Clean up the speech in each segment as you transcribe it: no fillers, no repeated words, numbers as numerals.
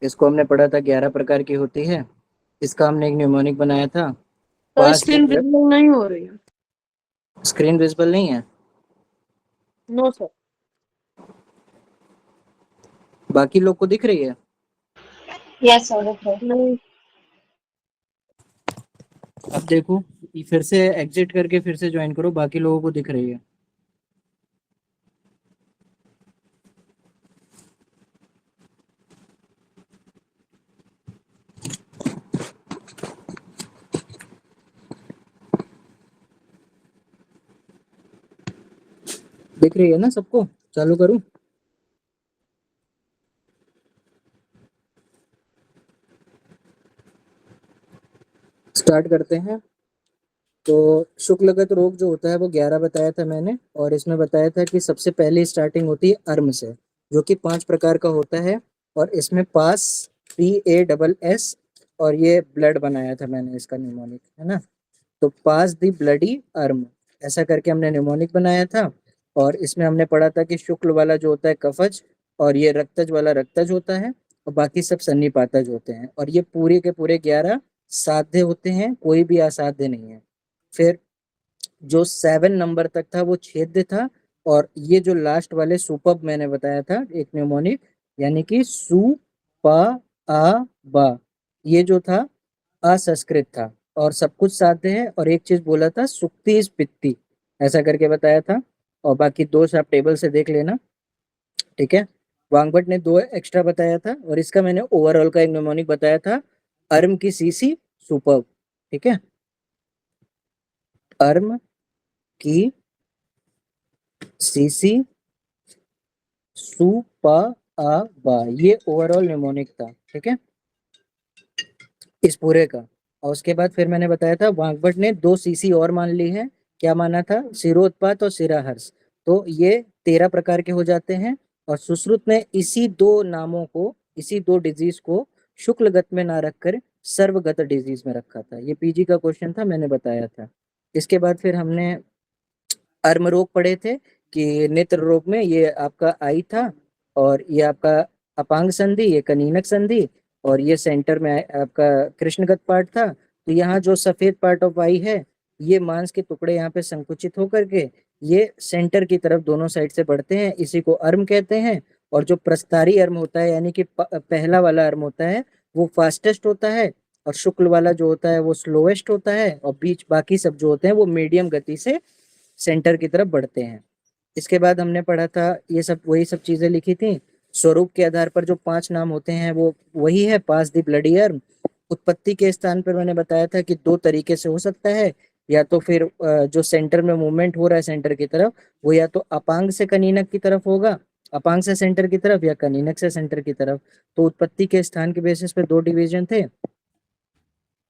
इसको हमने पढ़ा था 11 प्रकार की होती है। इसका हमने एक न्यूमोनिक बनाया था। तो pass the screen blood. Visible नहीं हो रही है। स्क्रीन विजिबल नहीं है? No sir. बाकी लोग को दिख रही है? यस सर दिख रहा है। नहीं। अब देखो, ये फिर से एग्जिट करके फिर से ज्वाइन करो, बाकी लोगों को दिख रही है। दिख रही है ना सबको? चालू करूं? स्टार्ट करते हैं। तो शुक्लगत रोग जो होता है वो 11 बताया था मैंने, और इसमें बताया था कि सबसे पहले स्टार्टिंग होती है अर्म से, जो कि 5 प्रकार का होता है। और इसमें पास, PASS, और ये ब्लड बनाया था मैंने इसका न्यूमोनिक, है ना। तो पास दी ब्लडी अर्म, ऐसा करके हमने न्यूमोनिक बनाया था। और इसमें हमने पढ़ा था कि शुक्ल वाला जो होता है कफज, और ये रक्तज वाला रक्तज होता है, और बाकी सब सन्निपातज होते हैं। और ये पूरे के पूरे 11 साध्य होते हैं, कोई भी असाध्य नहीं है। फिर जो 7 नंबर तक था वो छेद्य था। और ये जो लास्ट वाले सुपब मैंने बताया था एक न्यूमोनिक, यानी कि सु प आ बा, ये जो था असंस्कृत था और सब कुछ साध्य है। और एक चीज बोला था सुक्ति इस पित्ती, ऐसा करके बताया था। और बाकी दोष आप टेबल से देख लेना, ठीक है। वांगभट ने 2 एक्स्ट्रा बताया था, और इसका मैंने ओवरऑल का एक न्यूमोनिक बताया था, अर्म की सीसी सुपर्ब, ठीक है। अर्म की सीसी सुपा ये ओवरऑल निमोनिक था, ठीक है, इस पूरे का। और उसके बाद फिर मैंने बताया था वाग्भट ने 2 सीसी और मान ली है। क्या माना था? सिरोत्पात और सिराहर्ष। तो ये 13 प्रकार के हो जाते हैं। और सुश्रुत ने इसी 2 नामों को, इसी 2 डिजीज को शुक्लगत में ना रखकर सर्वगत डिजीज में रखा था। ये पीजी का क्वेश्चन था, मैंने बताया था। इसके बाद फिर हमने अर्म रोग पढ़े थे कि नेत्र रोग में ये आपका आई था, और ये आपका अपांग संधि, ये कनीनक संधि, और ये सेंटर में आपका कृष्णगत पार्ट था। तो यहाँ जो सफेद पार्ट ऑफ आई है, ये मांस के टुकड़े यहाँ पे संकुचित होकर के ये सेंटर की तरफ दोनों साइड से बढ़ते हैं, इसी को अर्म कहते हैं। और जो प्रस्तारी अर्म होता है, यानी कि पहला वाला अर्म होता है, वो फास्टेस्ट होता है। और शुक्ल वाला जो होता है वो स्लोएस्ट होता है, और बीच बाकी सब जो होते हैं वो मीडियम गति से सेंटर की तरफ बढ़ते हैं। इसके बाद हमने पढ़ा था, ये सब वही सब चीजें लिखी थी। स्वरूप के आधार पर जो 5 नाम होते हैं वो वही है, पास दी ब्लडी अर्म। उत्पत्ति के स्थान पर मैंने बताया था कि 2 तरीके से हो सकता है। या तो फिर जो सेंटर में मूवमेंट हो रहा है सेंटर की तरफ, वो या तो अपांग से कनीनक की तरफ होगा, अपांग से सेंटर की तरफ, या कनीनक से सेंटर की तरफ। तो उत्पत्ति के स्थान के बेसिस पे 2 डिवीजन थे।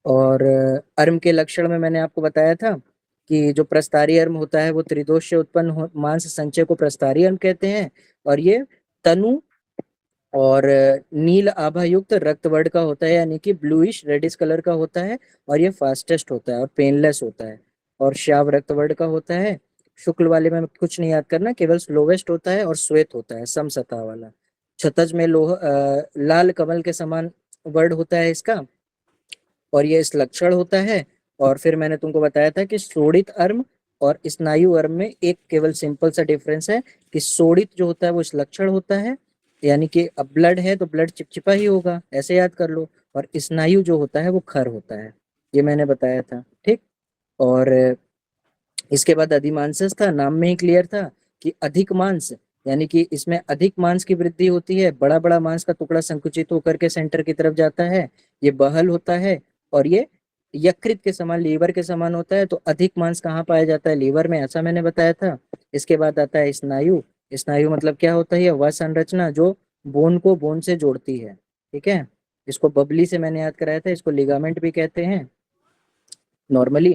और अर्म के लक्षण में मैंने आपको बताया था कि जो प्रस्तारी अर्म होता है वो त्रिदोष से उत्पन्न मांस संचय को प्रस्तारी अर्म कहते हैं। और ये तनु और नील आभा युक्त रक्त वर्ण का होता है, यानी कि ब्लूइश रेडिश कलर का होता है। और ये फास्टेस्ट होता है और पेनलेस होता है, और श्याव रक्त वर्ण का होता है। शुक्ल वाले में कुछ नहीं याद करना, केवल स्लोवेस्ट होता है और श्वेत होता है, सम सतह वाला। क्षतज में लाल कमल के समान वर्ण होता है इसका, और ये इस लक्षण होता है। और फिर मैंने तुमको बताया था कि सोडित अर्म और स्नायु अर्म में एक केवल सिंपल सा डिफरेंस है कि सोडित जो होता है वो इस लक्षण होता है, यानी कि अब ब्लड है तो ब्लड चिपचिपा ही होगा, ऐसे याद कर लो। और स्नायु जो होता है वो खर होता है, ये मैंने बताया था, ठीक। और इसके बाद अधिमांसस था, नाम में ही क्लियर था कि अधिक मांस, यानी कि इसमें अधिक मांस की वृद्धि होती है, बड़ा बड़ा मांस का टुकड़ा संकुचित होकर के सेंटर की तरफ जाता है, ये बहल होता है। और ये यकृत के समान, लीवर के समान होता है। तो अधिक मांस कहाँ पाया जाता है? लीवर में, ऐसा मैंने बताया था। इसके बाद आता है स्नायु। स्नायु मतलब क्या होता है? वह संरचना जो बोन को बोन से जोड़ती है, ठीक है। इसको बबली से मैंने याद कराया था, इसको लिगामेंट भी कहते हैं नॉर्मली।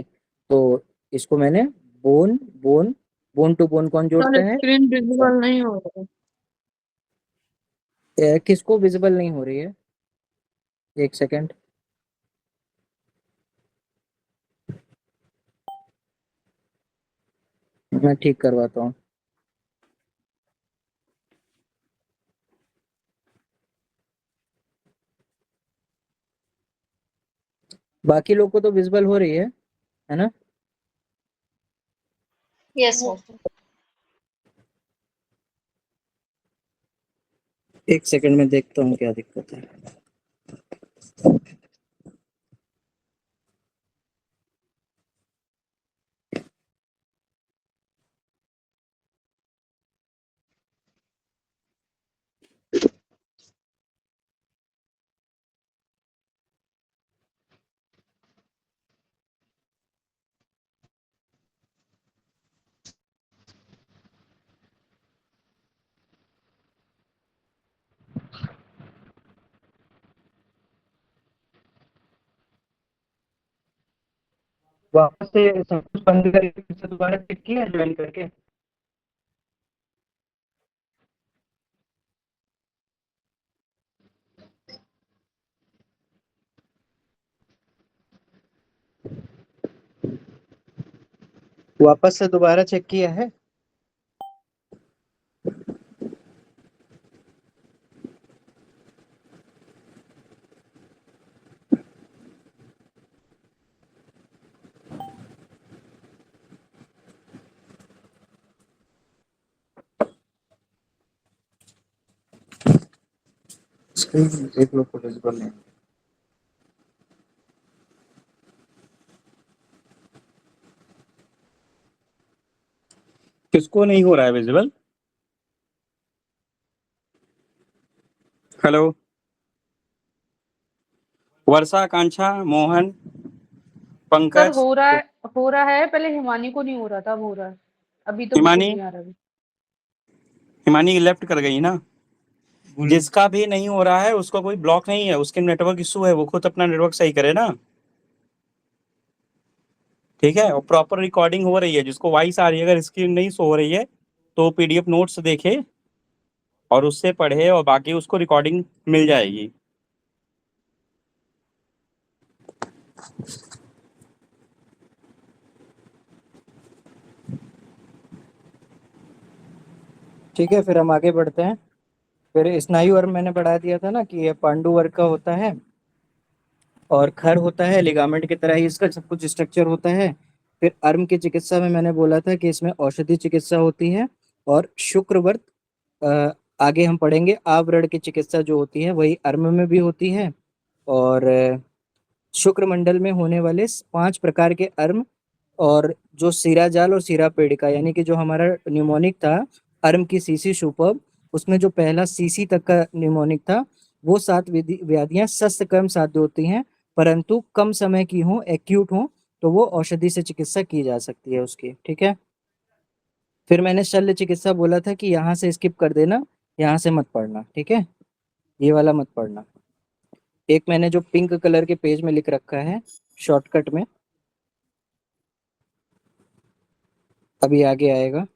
तो इसको मैंने bone bone bone to bone कौन जोड़ता सर है? स्क्रीन विजिबल नहीं हो रहा। किसको विजिबल नहीं हो रही है? एक सेकंड, मैं ठीक करवाता हूँ। बाकी लोग को तो विजिबल हो रही है ना? Yes, sir. एक सेकंड में देखता हूँ क्या दिक्कत है। वापस से सब कुछ बंद करके फिर से दोबारा चेक किया ज्वाइन करके? वापस से दोबारा चेक किया है? स्क्रीन देख लो, विजिबल नहीं। किसको नहीं हो रहा है विजिबल? हेलो, वर्षा, आकांक्षा, मोहन, सर पंकज, हो रहा है, पहले हिमानी को नहीं हो रहा था, अब हो रहा है। अभी तो बिल्कुल हिमानी नहीं आ रहा अभी। हिमानी लेफ्ट कर गई ना। जिसका भी नहीं हो रहा है उसको कोई ब्लॉक नहीं है, उसके नेटवर्क इशू है, वो खुद अपना नेटवर्क सही करे ना। ठीक है, और प्रॉपर रिकॉर्डिंग हो रही है। जिसको वॉइस आ रही है, अगर स्क्रीन नहीं शो हो रही है तो पीडीएफ नोट्स देखे और उससे पढ़े, और बाकी उसको रिकॉर्डिंग मिल जाएगी। ठीक है, फिर हम आगे बढ़ते हैं। फिर स्नायु वर्ग मैंने बढ़ा दिया था ना कि ये पांडु वर्ग का होता है और खर होता है, लिगामेंट की तरह ही इसका सब कुछ स्ट्रक्चर होता है। फिर अर्म की चिकित्सा में मैंने बोला था कि इसमें औषधि चिकित्सा होती है। और शुक्रवर्त आगे हम पढ़ेंगे, आवरण की चिकित्सा जो होती है वही अर्म में भी होती है। और शुक्र मंडल में होने वाले 5 प्रकार के अर्म, और जो सीरा जाल और सीरा पेड़िका, यानी कि जो हमारा न्यूमोनिक था अर्म की सीसी सुपर्ब, उसमें जो पहला सीसी तक का न्यूमोनिक था, वो 7 व्याधियां सस्त कर्म साध्य होती हैं, परंतु कम समय की हो, एक्यूट हो, तो वो औषधि से चिकित्सा की जा सकती है उसकी। ठीक है। फिर मैंने शल्य चिकित्सा बोला था कि यहाँ से स्किप कर देना, यहाँ से मत पढ़ना। ठीक है, ये वाला मत पढ़ना। एक मैंने जो पिंक कलर के पेज में लिख रखा है शॉर्टकट में, अभी आगे आएगा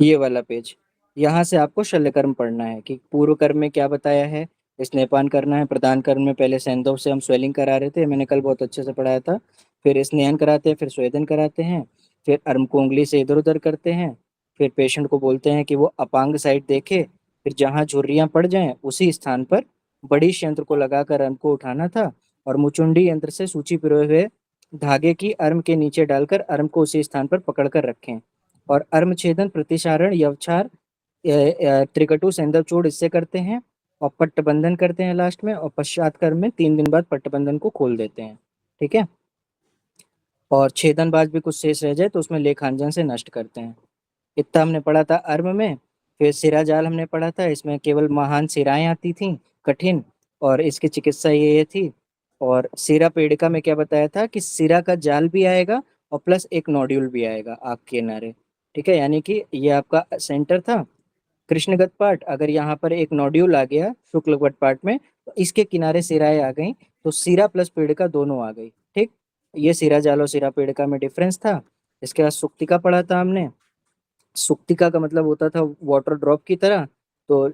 ये वाला पेज, यहाँ से आपको शल्य कर्म पढ़ना है कि पूर्व कर्म में क्या बताया है। स्नेहपान करना है। प्रदान कर्म में पहले सेंधव से हम स्वेलिंग करा रहे थे, मैंने कल बहुत अच्छे से पढ़ाया था। फिर स्नेहन कराते हैं, फिर स्वेदन कराते हैं, फिर अर्म को उंगली से इधर उधर करते हैं। फिर पेशेंट को बोलते हैं कि वो अपांग साइड देखे, फिर जहाँ झुर्रियाँ पड़ जाएं उसी स्थान पर बड़ी यंत्र को लगाकर अर्म को उठाना था, और मुचुंडी यंत्र से सूची पिरोए हुए धागे की अर्म के नीचे डालकर अर्म को उसी स्थान पर पकड़कर रखें। और अर्म छेदन, प्रतिसारण, यवछार, त्रिकटु, सेंधवचूड़ इससे करते हैं, और पट्टबंधन करते हैं लास्ट में, और पश्चात कर्म में 3 दिन बाद पट्टबंधन को खोल देते हैं। ठीक है। और छेदन बाद भी कुछ शेष रह जाए तो उसमें लेखांजन से नष्ट करते हैं। इतना हमने पढ़ा था अर्म में। फिर सिरा जाल हमने पढ़ा था, इसमें केवल महान सिराएं आती थी कठिन, और इसकी चिकित्सा ये थी। और सिरा पेड़िका में क्या बताया था कि सिरा का जाल भी आएगा और प्लस एक नोड्यूल भी आएगा आग के किनारे। ठीक है, यानी कि ये आपका सेंटर था कृष्णगत पार्ट, अगर यहाँ पर एक नोड्यूल आ गया शुक्लगत पार्ट में तो इसके किनारे सिराएं आ गई, तो सिरा प्लस पेड़िका दोनों आ गई। ठीक, ये सिरा जाल और सिरा पेड़िका में डिफरेंस था। इसके बाद सुक्तिका पढ़ा था हमने। सुक्तिका का मतलब होता था वाटर ड्रॉप की तरह। तो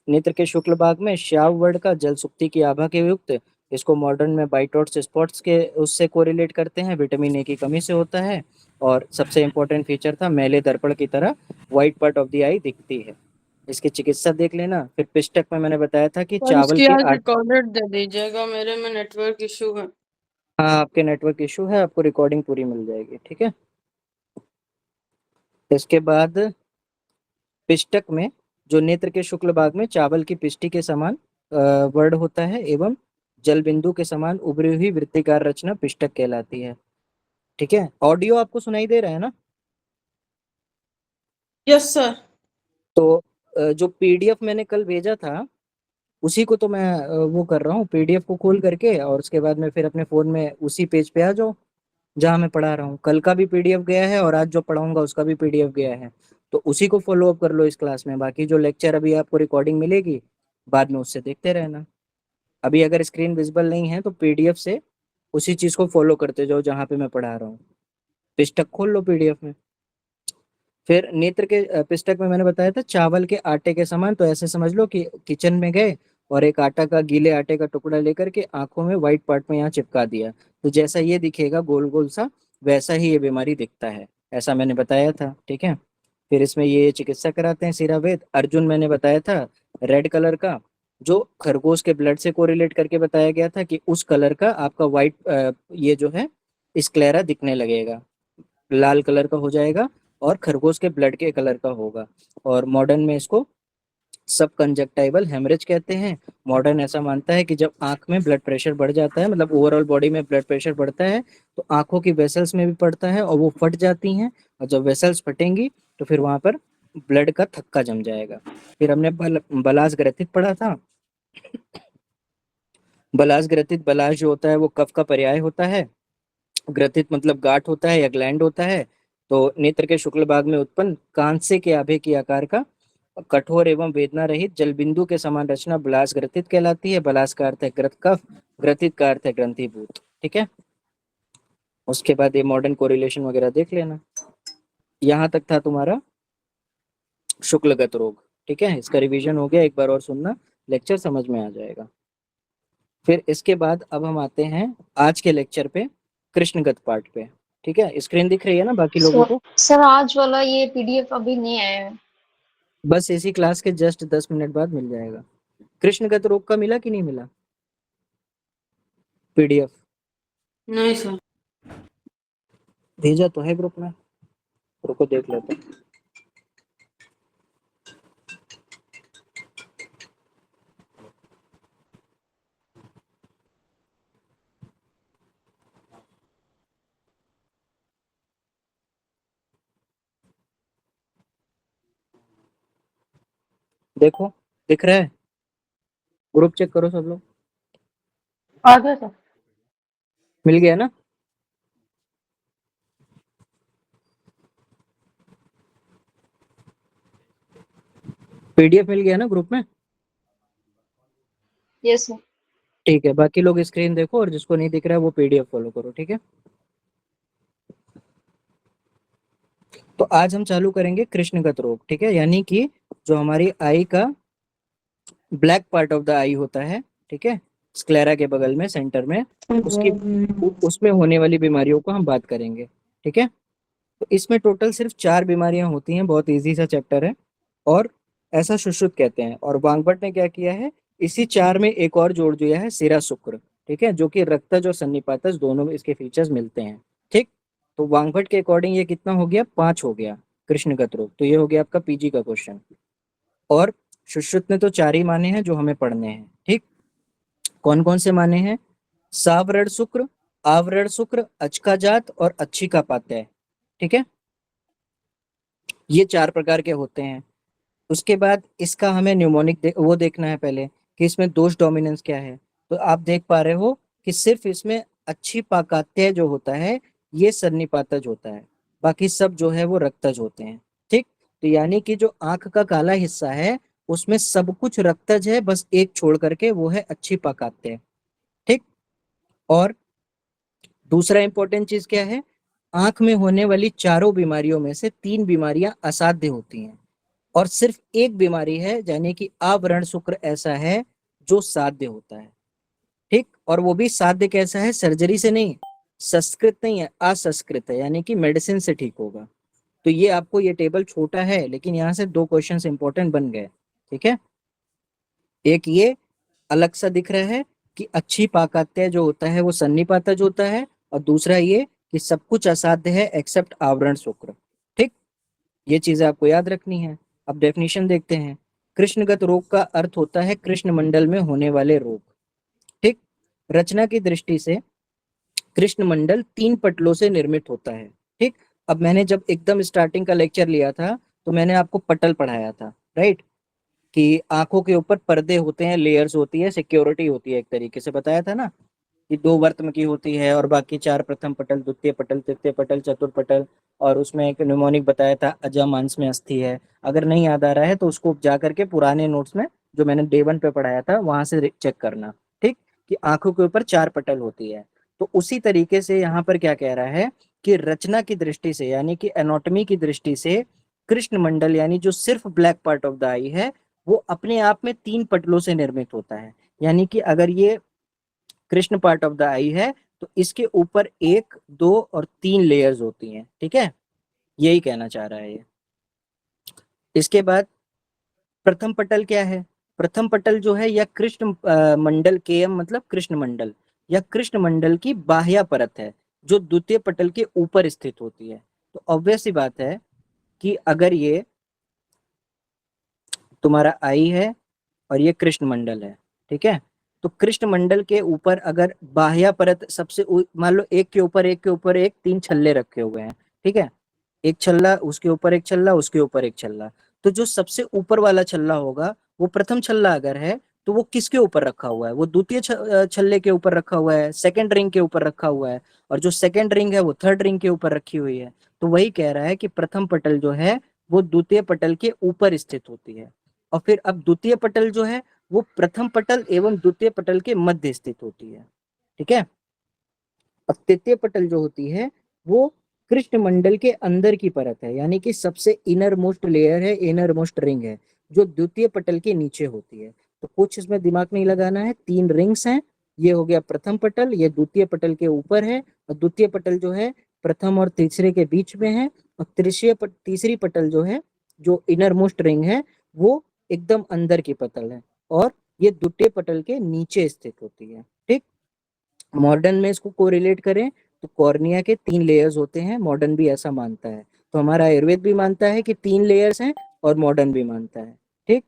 नेत्र के शुक्ल भाग में श्याव वर्ण का जल सुक्ति की आभा के युक्त, इसको मॉडर्न में बाइटॉट्स स्पॉट्स के उससे कोरिलेट करते हैं, विटामिन ए की कमी से होता है। और सबसे इंपॉर्टेंट फीचर था मैले दर्पण की तरह व्हाइट पार्ट ऑफ द आई दिखती है। इसकी चिकित्सा देख लेना। फिर पिष्टक में मैंने बताया था कि और चावल इसकी के आज आटे, रिकॉर्डेड दे दीजिएगा, मेरे में नेटवर्क इशू है। हाँ आपके नेटवर्क इशू है, आपको रिकॉर्डिंग पूरी मिल जाएगी, ठीक है। इसके बाद पिष्टक में जो नेत्र के शुक्ल भाग में चावल की पिष्टि के समान वर्ड होता है एवं जल बिंदु के समान उभरी हुई वृत्तिकार रचना पिष्टक कहलाती है, ठीक है। ऑडियो आपको सुनाई दे रहा है ना? Yes sir. तो जो पीडीएफ मैंने कल भेजा था उसी को तो मैं वो कर रहा हूँ, पीडीएफ को खोल करके, और उसके बाद में फिर अपने फोन में उसी पेज पे आ जाओ जहाँ मैं पढ़ा रहा हूँ। कल का भी पीडीएफ गया है और आज जो पढ़ाऊंगा उसका भी पीडीएफ गया है, तो उसी को फॉलो अप कर लो इस क्लास में। बाकी जो लेक्चर अभी आपको रिकॉर्डिंग मिलेगी बाद में उससे देखते रहना। अभी अगर स्क्रीन विजिबल नहीं है तो पीडीएफ से उसी चीज को फॉलो करते जाओ जहाँ पे मैं पढ़ा रहा हूँ। पुस्तक खोल लो पीडीएफ में। फिर नेत्र के पुस्तक में मैंने बताया था चावल के आटे के समान, तो ऐसे समझ लो कि किचन में गए और एक आटा का गीले आटे का टुकड़ा लेकर के आंखों में व्हाइट पार्ट में यहाँ चिपका दिया, तो जैसा ये दिखेगा गोल गोल सा, वैसा ही ये बीमारी दिखता है, ऐसा मैंने बताया था, ठीक है। फिर इसमें ये चिकित्सा कराते हैं सिरावेद। अर्जुन मैंने बताया था रेड कलर का, जो खरगोश के ब्लड से कोरिलेट करके बताया गया था कि उस कलर का आपका व्हाइट ये जो है स्क्लेरा दिखने लगेगा, लाल कलर का हो जाएगा और खरगोश के ब्लड के कलर का होगा। और मॉडर्न में इसको सब कंजक्टाइवल हेमरेज कहते हैं। मॉडर्न ऐसा मानता है कि जब आंख में ब्लड प्रेशर बढ़ जाता है, मतलब ओवरऑल बॉडी में ब्लड प्रेशर बढ़ता है, तो आंखों की वेसल्स में भी पड़ता है और वो फट जाती हैं, और जब वेसल्स फटेंगी तो फिर वहां पर ब्लड का थक्का जम जाएगा। फिर हमने बलास ग्रथित पढ़ा था। बलास ग्रथित, बलास जो होता है वो कफ का पर्याय होता है, ग्रथित मतलब गांठ होता है या ग्लैंड होता है। तो नेत्र के शुक्ल भाग में उत्पन्न कांसे के आभे की आकार का कठोर एवं वेदना रहित जल बिंदु के समान रचना बलास ग्रथित कहलाती है। बलास का अर्थ है ग्रथ कफ, ग्रथित का अर्थ है ग्रंथिभूत, ठीक है। उसके बाद ये मॉडर्न कोरिलेशन वगैरह देख लेना। यहाँ तक था तुम्हारा शुक्लगत रोग, ठीक है। इसका रिवीजन हो गया, एक बार और सुनना, लेक्चर समझ में आ जाएगा। फिर इसके बाद अब हम आते हैं आज के लेक्चर पे, कृष्णगत पार्ट पे, ठीक है। स्क्रीन दिख रही है ना बाकी लोगों को? सर आज वाला ये पीडीएफ अभी नहीं आया है। बस इसी क्लास के जस्ट 10 मिनट बाद मिल जाएगा। कृष्णगत रोग का मिला कि नहीं मिला पीडीएफ? नहीं सर। भेजा तो है ग्रुप में, रुको देख लेते हैं। देखो दिख रहा है, ग्रुप चेक करो सब लोग। आ गया सर। मिल गया ना? पीडीएफ मिल गया ना ग्रुप में? Yes sir. ठीक है, बाकी लोग स्क्रीन देखो और जिसको नहीं दिख रहा है वो पीडीएफ फॉलो करो, ठीक है। तो आज हम चालू करेंगे कृष्णगत रोग, ठीक है, यानी कि जो हमारी आई का ब्लैक पार्ट ऑफ द आई होता है, ठीक है, स्क्लेरा के बगल में सेंटर में, उसकी उसमें होने वाली बीमारियों को हम बात करेंगे, ठीक है। तो इसमें टोटल सिर्फ 4 बीमारियां होती हैं, बहुत इजी सा चैप्टर है और ऐसा सुश्रुत कहते हैं। और वांगभट्ट ने क्या किया है, इसी 4 में एक और जोड़ दिया है, सिरा शुक्र, ठीक है, जो कि रक्तज और सन्निपातज दोनों में इसके फीचर्स मिलते हैं, ठीक। तो वांगभट्ट के अकॉर्डिंग ये कितना हो गया, 5 हो गया कृष्णगत रोग। तो ये हो गया आपका पीजी का क्वेश्चन। और सुश्रुत ने तो 4 ही माने हैं जो हमें पढ़ने हैं, ठीक। कौन कौन से माने हैं? सावरण शुक्र, आवरण शुक्र, अचका जात और अच्छिका पात्य, ठीक है। ये 4 प्रकार के होते हैं। उसके बाद इसका हमें न्यूमोनिक वो देखना है पहले कि इसमें दोष डोमिनेंस क्या है। तो आप देख पा रहे हो कि सिर्फ इसमें अच्छी पाकात्य जो होता है ये सन्निपातज होता है, बाकी सब जो है वो रक्तज होते हैं, ठीक। तो यानी कि जो आंख का काला हिस्सा है उसमें सब कुछ रक्तज है, बस एक छोड़ करके वो है अच्छी पाकात्य, ठीक। और दूसरा इंपॉर्टेंट चीज क्या है, आंख में होने वाली चारों बीमारियों में से 3 बीमारियां असाध्य होती हैं और सिर्फ एक बीमारी है यानी कि आवरण शुक्र ऐसा है जो साध्य होता है, ठीक। और वो भी साध्य कैसा है, सर्जरी से नहीं, संस्कृत नहीं है, असंस्कृत है, यानी कि मेडिसिन से ठीक होगा। तो ये आपको ये टेबल छोटा है लेकिन यहाँ से 2 क्वेश्चंस इंपॉर्टेंट बन गए, ठीक है, एक ये अलग सा दिख रहा है कि अच्छी पाकात्य जो होता है वो सन्निपातज होता है, और दूसरा ये कि सब कुछ असाध्य है एक्सेप्ट आवरण शुक्र। ठीक, ये चीजें आपको याद रखनी है। अब डेफिनेशन देखते हैं। कृष्णगत रोग का अर्थ होता है कृष्ण मंडल में होने वाले रोग। ठीक, रचना की दृष्टि से कृष्ण मंडल 3 पटलों से निर्मित होता है। ठीक, अब मैंने जब एकदम स्टार्टिंग का लेक्चर लिया था तो मैंने आपको पटल पढ़ाया था, राइट, कि आंखों के ऊपर पर्दे होते हैं, लेयर्स होती है, सिक्योरिटी होती है, एक तरीके से बताया था ना कि 2 वर्त्म की होती है और बाकी 4 प्रथम पटल, द्वितीय पटल, तृतीय पटल, चतुर्थ पटल, और उसमें एक न्यूमोनिक बताया था अजा मांस में अस्थि है। अगर नहीं याद आ रहा है तो उसको जा करके पुराने नोट्स में जो मैंने डे 1 पे पढ़ाया था वहां से चेक करना। ठीक, कि आंखों के ऊपर 4 पटल होती है। तो उसी तरीके से यहाँ पर क्या कह रहा है कि रचना की दृष्टि से यानी कि एनाटॉमी की दृष्टि से कृष्ण मंडल यानी जो सिर्फ ब्लैक पार्ट ऑफ द आई है वो अपने आप में 3 पटलों से निर्मित होता है। यानी कि अगर ये कृष्ण पार्ट ऑफ द आई है तो इसके ऊपर 1, 2 और 3 लेयर्स होती हैं। ठीक है, यही कहना चाह रहा है ये। इसके बाद प्रथम पटल क्या है? प्रथम पटल जो है या कृष्ण मंडल, केएम मतलब कृष्ण मंडल, या कृष्ण मंडल की बाह्य परत है जो द्वितीय पटल के ऊपर स्थित होती है। तो ऑब्वियस सी बात है कि अगर ये तुम्हारा आई है और ये कृष्ण मंडल है, ठीक है, तो कृष्ण मंडल के ऊपर अगर बाह्य परत सबसे मान लो एक के ऊपर एक के ऊपर एक 3 छल्ले रखे हुए हैं, ठीक है, एक छल्ला, उसके ऊपर एक छल्ला, उसके ऊपर एक छल्ला, तो जो सबसे ऊपर वाला छल्ला होगा वो प्रथम छल्ला अगर है तो वो किसके ऊपर रखा हुआ है? वो द्वितीय छल्ले के ऊपर रखा हुआ है, सेकंड रिंग के ऊपर रखा हुआ है, और जो सेकंड रिंग है वो थर्ड रिंग के ऊपर रखी हुई है। तो वही कह रहा है कि प्रथम पटल जो है वो द्वितीय पटल के ऊपर स्थित होती है, और फिर अब द्वितीय पटल जो है वो प्रथम पटल एवं द्वितीय पटल के मध्य स्थित होती है। ठीक है, अब तृतीय पटल जो होती है वो कृष्ण मंडल के अंदर की परत है, यानी कि सबसे इनर मोस्ट लेयर है, इनर मोस्ट रिंग है जो द्वितीय पटल के नीचे होती है। तो कुछ इसमें दिमाग नहीं लगाना है, 3 रिंग्स हैं, ये हो गया प्रथम पटल, ये द्वितीय पटल के ऊपर है, और द्वितीय पटल जो है प्रथम और तीसरे के बीच में है, और तीसरी पटल जो है जो इनर मोस्ट रिंग है वो एकदम अंदर की पटल है, और ये द्वितीय पटल के नीचे स्थित होती है। ठीक, मॉडर्न में इसको कोरिलेट करें तो कॉर्निया के 3 लेयर्स होते हैं, मॉडर्न भी ऐसा मानता है, तो हमारा आयुर्वेद भी मानता है कि 3 लेयर्स हैं और मॉडर्न भी मानता है। ठीक,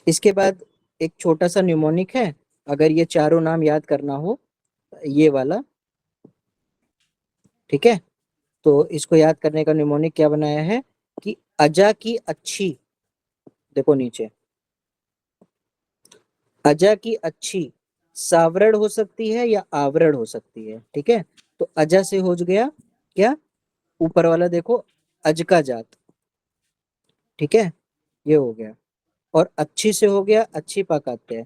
इसके बाद एक छोटा सा न्यूमोनिक है, अगर ये चारों नाम याद करना हो, ये वाला, ठीक है, तो इसको याद करने का न्यूमोनिक क्या बनाया है कि अजा की अच्छी, देखो नीचे, अजा की अच्छी सावरण हो सकती है या आवरण हो सकती है। ठीक है, तो अजा से हो गया क्या, ऊपर वाला देखो, अज का जात, ठीक है, ये हो गया, और अच्छी से हो गया अच्छी पाकात्य,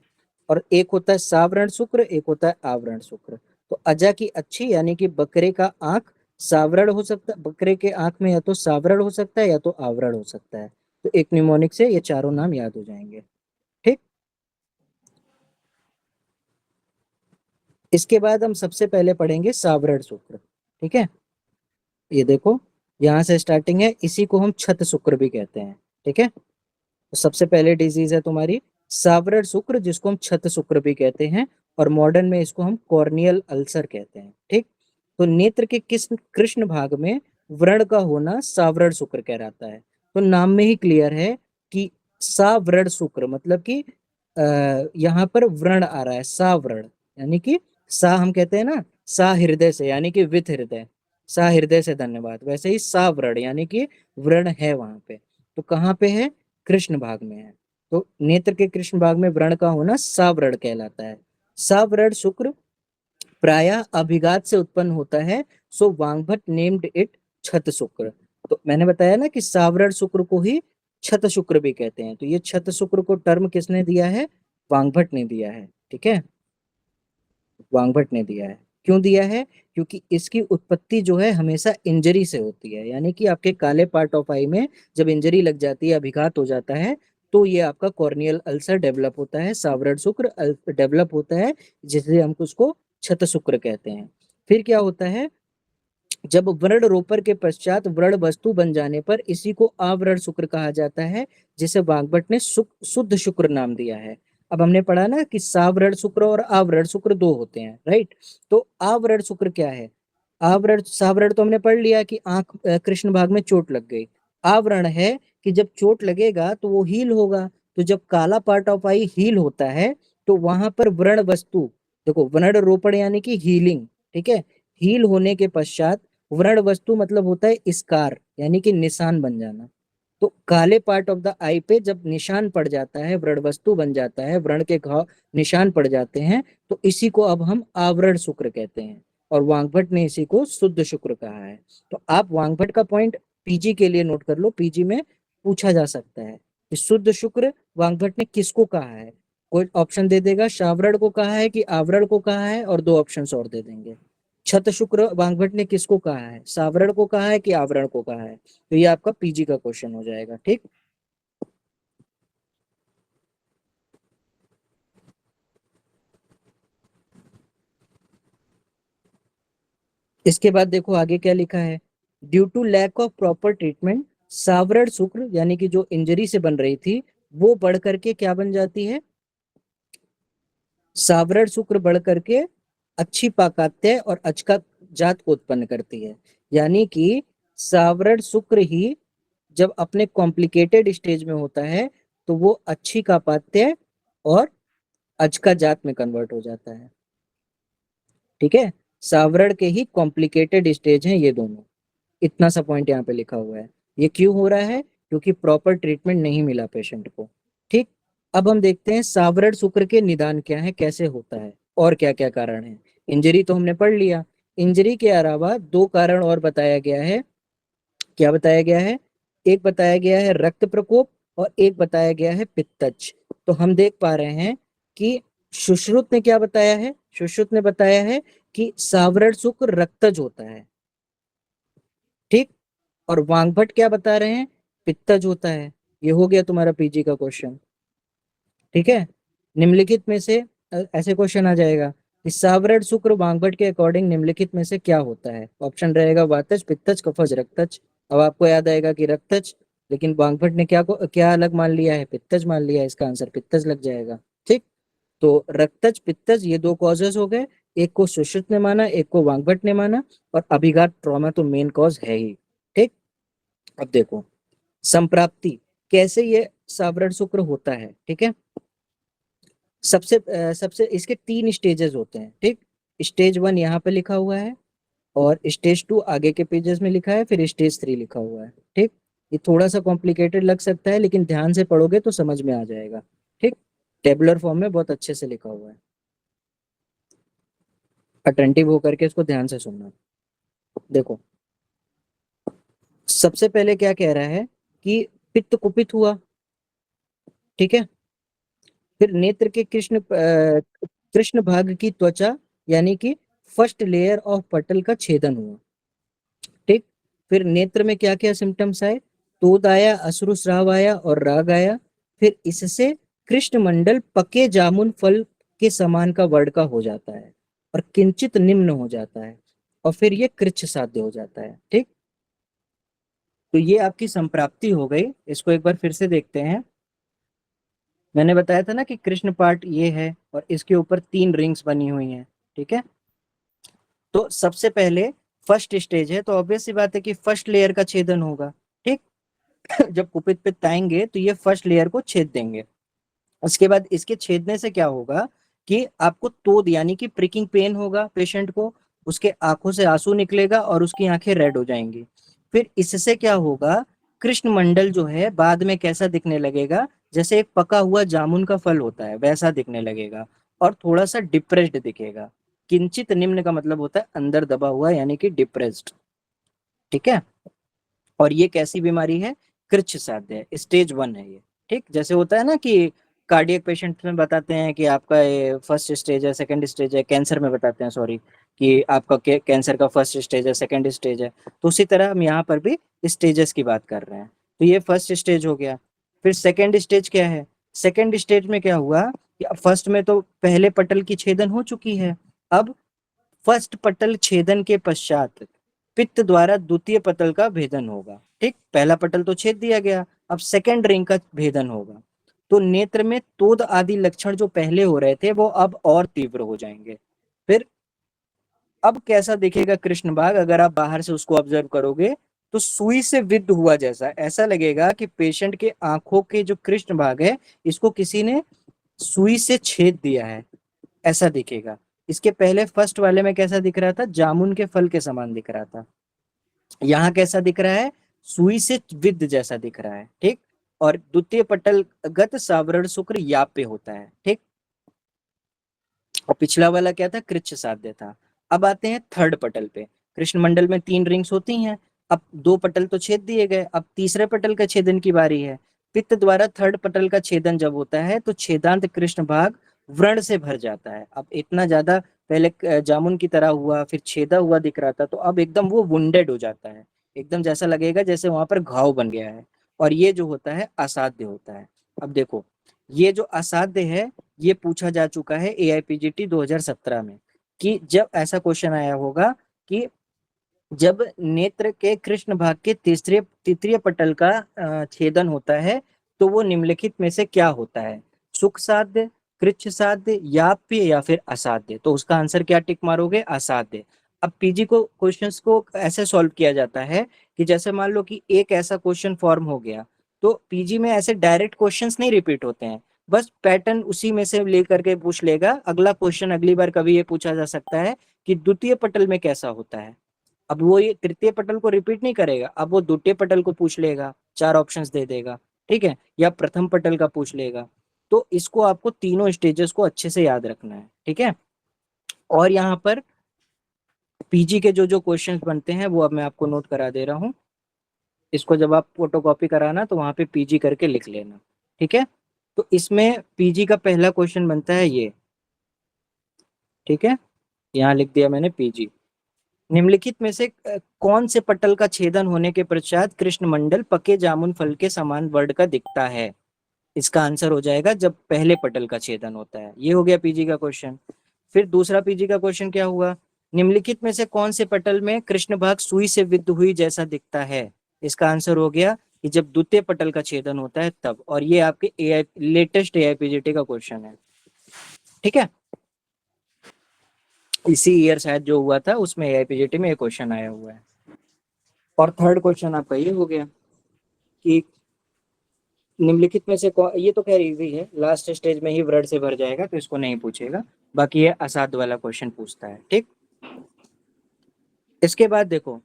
और एक होता है सावरण शुक्र, एक होता है आवरण शुक्र। तो अजा की अच्छी यानी कि बकरे का आंख सावरण हो सकता है, बकरे के आंख में या तो सावरण हो सकता है या तो आवरण हो सकता है। तो एक न्यूमोनिक से ये चारों नाम याद हो जाएंगे। ठीक, इसके बाद हम सबसे पहले पढ़ेंगे सावरण शुक्र। ठीक है, ये देखो यहाँ से स्टार्टिंग है, इसी को हम छत शुक्र भी कहते हैं। ठीक है, तो सबसे पहले डिजीज है तुम्हारी सावरण शुक्र, जिसको हम छत शुक्र भी कहते हैं, और मॉडर्न में इसको हम कॉर्नियल अल्सर कहते हैं। ठीक, तो नेत्र के किस कृष्ण भाग में व्रण का होना सावरण शुक्र कहलाता है। तो नाम में ही क्लियर है कि सावरण शुक्र मतलब कि यहाँ पर व्रण आ रहा है, सावरण, यानी कि सा हम कहते हैं ना सा हृदय से, यानी कि विथ हृदय, सा हृदय से धन्यवाद, वैसे ही सावरण यानी कि व्रण है वहां पे। तो कहाँ पे है? कृष्ण भाग में है। तो नेत्र के कृष्ण भाग में व्रण का होना सावरण कहलाता है। सावरण शुक्र प्रायः अभिघात से उत्पन्न होता है, सो वांगभट नेम्ड इट छत शुक्र। तो मैंने बताया ना कि सावरण शुक्र को ही छत शुक्र भी कहते हैं, तो ये छत शुक्र को टर्म किसने दिया है? वांगभट ने दिया है। ठीक है, वांगभट ने दिया है। क्यों दिया है? क्योंकि इसकी उत्पत्ति जो है हमेशा इंजरी से होती है, यानी कि आपके काले पार्ट ऑफ आई में जब इंजरी लग जाती है, अभिघात हो जाता है, तो ये आपका कॉर्नियल अल्सर डेवलप होता है, सावरण शुक्र डेवलप होता है, जिससे हम उसको छत शुक्र कहते हैं। फिर क्या होता है जब व्रण रोपर के पश्चात व्रण वस्तु बन जाने पर इसी को आवरण शुक्र कहा जाता है, जिसे वाग्भट ने शुद्ध शुक्र नाम दिया है। अब हमने पढ़ा ना कि सावरण शुक्र और आवरण शुक्र दो होते हैं, राइट। तो आवरण शुक्र क्या है? आवरण सावरण तो हमने पढ़ लिया कि आंख कृष्ण भाग में चोट लग गई। आवरण है कि जब चोट लगेगा तो वो हील होगा। तो जब काला पार्ट ऑफ आई हील होता है तो वहां पर व्रण वस्तु, देखो व्रण रोपण यानी कि हीलिंग, ठीक है। हील होने के पश्चात व्रण वस्तु मतलब होता है स्कार, यानी कि निशान बन जाना। तो काले पार्ट ऑफ द आई पे जब निशान पड़ जाता है, व्रण वस्तु बन जाता है, व्रण के घाव निशान पड़ जाते हैं, तो इसी को अब हम आवरण शुक्र कहते हैं। और वाग्भट ने इसी को शुद्ध शुक्र कहा है। तो आप वाग्भट का पॉइंट पीजी के लिए नोट कर लो, पीजी में पूछा जा सकता है कि शुद्ध शुक्र वाग्भट ने किसको कहा है। कोई ऑप्शन दे देगा, सावरण को कहा है कि आवरण को कहा है, और दो ऑप्शन और दे देंगे। छत शुक्र वाग्भट ने किसको कहा है, सावरण को कहा है कि आवरण को कहा है। तो ये आपका पीजी का क्वेश्चन हो जाएगा, ठीक। इसके बाद देखो आगे क्या लिखा है। Due to lack of proper treatment सावरण शुक्र यानी कि जो इंजरी से बन रही थी वो बढ़ करके क्या बन जाती है, सावरण शुक्र बढ़ करके अच्छी पाकात्य और अच्छका जात को उत्पन्न करती है। यानी कि सावरण शुक्र ही जब अपने कॉम्प्लिकेटेड स्टेज में होता है तो वो अच्छी का पात्य और अजका जात में कन्वर्ट हो जाता है, ठीक है। सावरण के ही कॉम्प्लिकेटेड स्टेज हैं ये दोनों। इतना सा पॉइंट यहाँ पे लिखा हुआ है। ये क्यों हो रहा है? क्योंकि प्रॉपर ट्रीटमेंट नहीं मिला पेशेंट को, ठीक। अब हम देखते हैं सावरण शुक्र के निदान क्या है, कैसे होता है और क्या क्या कारण है। इंजरी तो हमने पढ़ लिया। इंजरी के अलावा दो कारण और बताया गया है। क्या बताया गया है? एक बताया गया है रक्त प्रकोप और एक बताया गया है पित्तज। तो हम देख पा रहे हैं कि सुश्रुत ने क्या बताया है, सुश्रुत ने बताया है कि सावरण शुक्र रक्तज होता है, ठीक। और वाग्भट क्या बता रहे हैं, पित्तज होता है। ये हो गया तुम्हारा पीजी का क्वेश्चन, ठीक है। निम्नलिखित में से ऐसे क्वेश्चन आ जाएगा कि सावरण शुक्र वाग्भट के अकॉर्डिंग निम्नलिखित में से क्या होता है। ऑप्शन रहेगा वातज, पित्तज, कफज, रक्तज। अब आपको याद आएगा कि रक्तज, लेकिन वाग्भट ने क्या अलग मान लिया है, पित्तज मान लिया है। इसका आंसर पित्तज लग जाएगा, ठीक। तो रक्तज पित्तज ये दो कॉजेज हो गए। एक को सुश्रुत ने माना, एक को वाग्भट ने माना, और अभिघात ट्रॉमा तो मेन कॉज है ही, ठीक। अब देखो संप्राप्ति कैसे ये सावरण शुक्र होता है, ठीक है। सबसे इसके तीन स्टेजेस होते हैं, ठीक। स्टेज 1 यहाँ पे लिखा हुआ है और स्टेज 2 आगे के पेजेस में लिखा है, फिर स्टेज 3 लिखा हुआ है, ठीक। ये थोड़ा सा कॉम्प्लिकेटेड लग सकता है लेकिन ध्यान से पढ़ोगे तो समझ में आ जाएगा, ठीक। टेबुलर फॉर्म में बहुत अच्छे से लिखा हुआ है। अटेंटिव होकर के इसको ध्यान से सुनना। देखो सबसे पहले क्या कह रहा है कि पित्त कुपित हुआ, ठीक है। फिर नेत्र के कृष्ण भाग की त्वचा यानी कि फर्स्ट लेयर ऑफ पटल का छेदन हुआ, ठीक। फिर नेत्र में क्या क्या सिम्टम्स आए, तोद आया, अश्रुस्राव आया और राग आया। फिर इससे कृष्ण मंडल पके जामुन फल के समान का वर्ण का हो जाता है और किंचित निम्न हो जाता है और फिर ये कृच्छ साध्य हो जाता है, ठीक। तो ये आपकी संप्राप्ति हो गई। इसको एक बार फिर से देखते हैं। मैंने बताया था ना कि कृष्ण पार्ट ये है और इसके ऊपर 3 रिंग्स बनी हुई हैं, ठीक है। तो सबसे पहले फर्स्ट स्टेज है तो ऑब्वियस सी बात है कि फर्स्ट लेयर का छेदन होगा, ठीक। जब कुपित पित्त आएंगे तो ये फर्स्ट लेयर को छेद देंगे। उसके बाद इसके छेदने से क्या होगा कि आपको तोद यानी कि प्रिकिंग पेन होगा पेशेंट को, उसके आंखों से आंसू निकलेगा और उसकी आंखें रेड हो जाएंगी। फिर इससे क्या होगा, कृष्ण मंडल जो है बाद में कैसा दिखने लगेगा, जैसे एक पका हुआ जामुन का फल होता है वैसा दिखने लगेगा और थोड़ा सा डिप्रेस्ड दिखेगा। किंचित निम्न का मतलब होता है अंदर दबा हुआ यानी कि डिप्रेस्ड, ठीक है। और ये कैसी बीमारी है, कृच्छ साध्य है, स्टेज 1 है ये, ठीक। जैसे होता है ना कि कार्डियक पेशेंट में बताते हैं कि आपका ये फर्स्ट स्टेज है, सेकंड स्टेज है, कैंसर में बताते हैं सॉरी कि आपका कैंसर का फर्स्ट स्टेज है, सेकंड स्टेज है। तो उसी तरह हम यहाँ पर भी स्टेजेस की बात कर रहे हैं। तो ये फर्स्ट स्टेज हो गया। फिर सेकंड स्टेज क्या है, सेकंड स्टेज में क्या हुआ कि फर्स्ट में तो पहले पटल की छेदन हो चुकी है। अब फर्स्ट पटल छेदन के पश्चात पित्त द्वारा द्वितीय पटल का भेदन होगा। ठीक, पहला पटल तो छेद दिया गया, अब सेकंड रिंग का भेदन होगा। तो नेत्र में तोद आदि लक्षण जो पहले हो रहे थे वो अब और तीव्र हो जाएंगे। फिर अब कैसा दिखेगा कृष्ण भाग, अगर आप बाहर से उसको ऑब्जर्व करोगे तो सुई से विद्ध हुआ जैसा, ऐसा लगेगा कि पेशेंट के आंखों के जो कृष्ण भाग है इसको किसी ने सुई से छेद दिया है, ऐसा दिखेगा। इसके पहले फर्स्ट वाले में कैसा दिख रहा था, जामुन के फल के समान दिख रहा था। यहाँ कैसा दिख रहा है, सुई से विद्ध जैसा दिख रहा है। ठीक, और द्वितीय पटल गत सावरण शुक्र याप पे होता है। ठीक, और पिछला वाला क्या था, कृच्छ साध्य था। अब आते हैं थर्ड पटल पे। कृष्ण मंडल में 3 रिंग्स होती हैं, अब 2 पटल तो छेद दिए गए, अब तीसरे पटल का छेदन की बारी है। पित्त द्वारा थर्ड पटल का छेदन जब होता है तो छेदांत कृष्ण भाग व्रण से भर जाता है। अब इतना ज्यादा पहले जामुन की तरह हुआ, फिर छेदा हुआ दिख रहा था, तो अब एकदम वो वुंडेड हो जाता है, एकदम जैसा लगेगा जैसे वहां पर घाव बन गया है, और ये जो होता है असाध्य होता है। अब देखो, ये जो असाध्य है ये पूछा जा चुका है AIPGT 2017 में, कि जब ऐसा क्वेश्चन आया होगा कि जब नेत्र के कृष्ण भाग के तृतीय पटल का छेदन होता है तो वो निम्नलिखित में से क्या होता है, सुख साध्य, कृच्छ साध्य, याप्य या फिर असाध्य। तो उसका आंसर क्या टिक मारोगे, असाध्य। अब पीजी को क्वेश्चंस को ऐसे सॉल्व किया जाता है कि जैसे मान लो कि एक ऐसा क्वेश्चन फॉर्म हो गया, तो पीजी में ऐसे डायरेक्ट क्वेश्चंस नहीं रिपीट होते हैं, बस पैटर्न उसी में से लेकर के पूछ लेगा। अगला क्वेश्चन अगली बार कभी ये पूछा जा सकता है कि द्वितीय पटल में कैसा होता है, अब वो ये तृतीय पटल को रिपीट नहीं करेगा, अब वो द्वितीय पटल को पूछ लेगा, 4 ऑप्शंस दे देगा। ठीक है, या प्रथम पटल का पूछ लेगा। तो इसको आपको तीनों स्टेजेस को अच्छे से याद रखना है। ठीक है, और यहाँ पर पीजी के जो जो क्वेश्चंस बनते हैं वो अब मैं आपको नोट करा दे रहा हूँ। इसको जब आप फोटोकॉपी कराना तो वहां पे पीजी करके लिख लेना। ठीक है, तो इसमें पीजी का पहला क्वेश्चन बनता है ये। ठीक है, यहाँ लिख दिया मैंने पीजी। निम्नलिखित में से कौन से पटल का छेदन होने के पश्चात कृष्ण मंडल पके जामुन फल के समान वर्ड का दिखता है। इसका आंसर हो जाएगा जब पहले पटल का छेदन होता है। ये हो गया पीजी का क्वेश्चन। फिर दूसरा पीजी का क्वेश्चन क्या हुआ, निम्नलिखित में से कौन से पटल में कृष्ण भाग सुई से विद्ध हुई जैसा दिखता है। इसका आंसर हो गया कि जब द्वितीय पटल का छेदन होता है तब, और ये आपके लेटेस्ट AIPGT का क्वेश्चन है। ठीक है, इसी ईयर शायद जो हुआ था उसमें AIPGT में ये क्वेश्चन आया हुआ है। और थर्ड क्वेश्चन आपका ये हो गया कि निम्नलिखित में से ये तो खैर इजी है, लास्ट स्टेज में ही वर्ड से भर जाएगा तो इसको नहीं पूछेगा, बाकी ये असाध्य वाला क्वेश्चन पूछता है। ठीक, इसके बाद देखो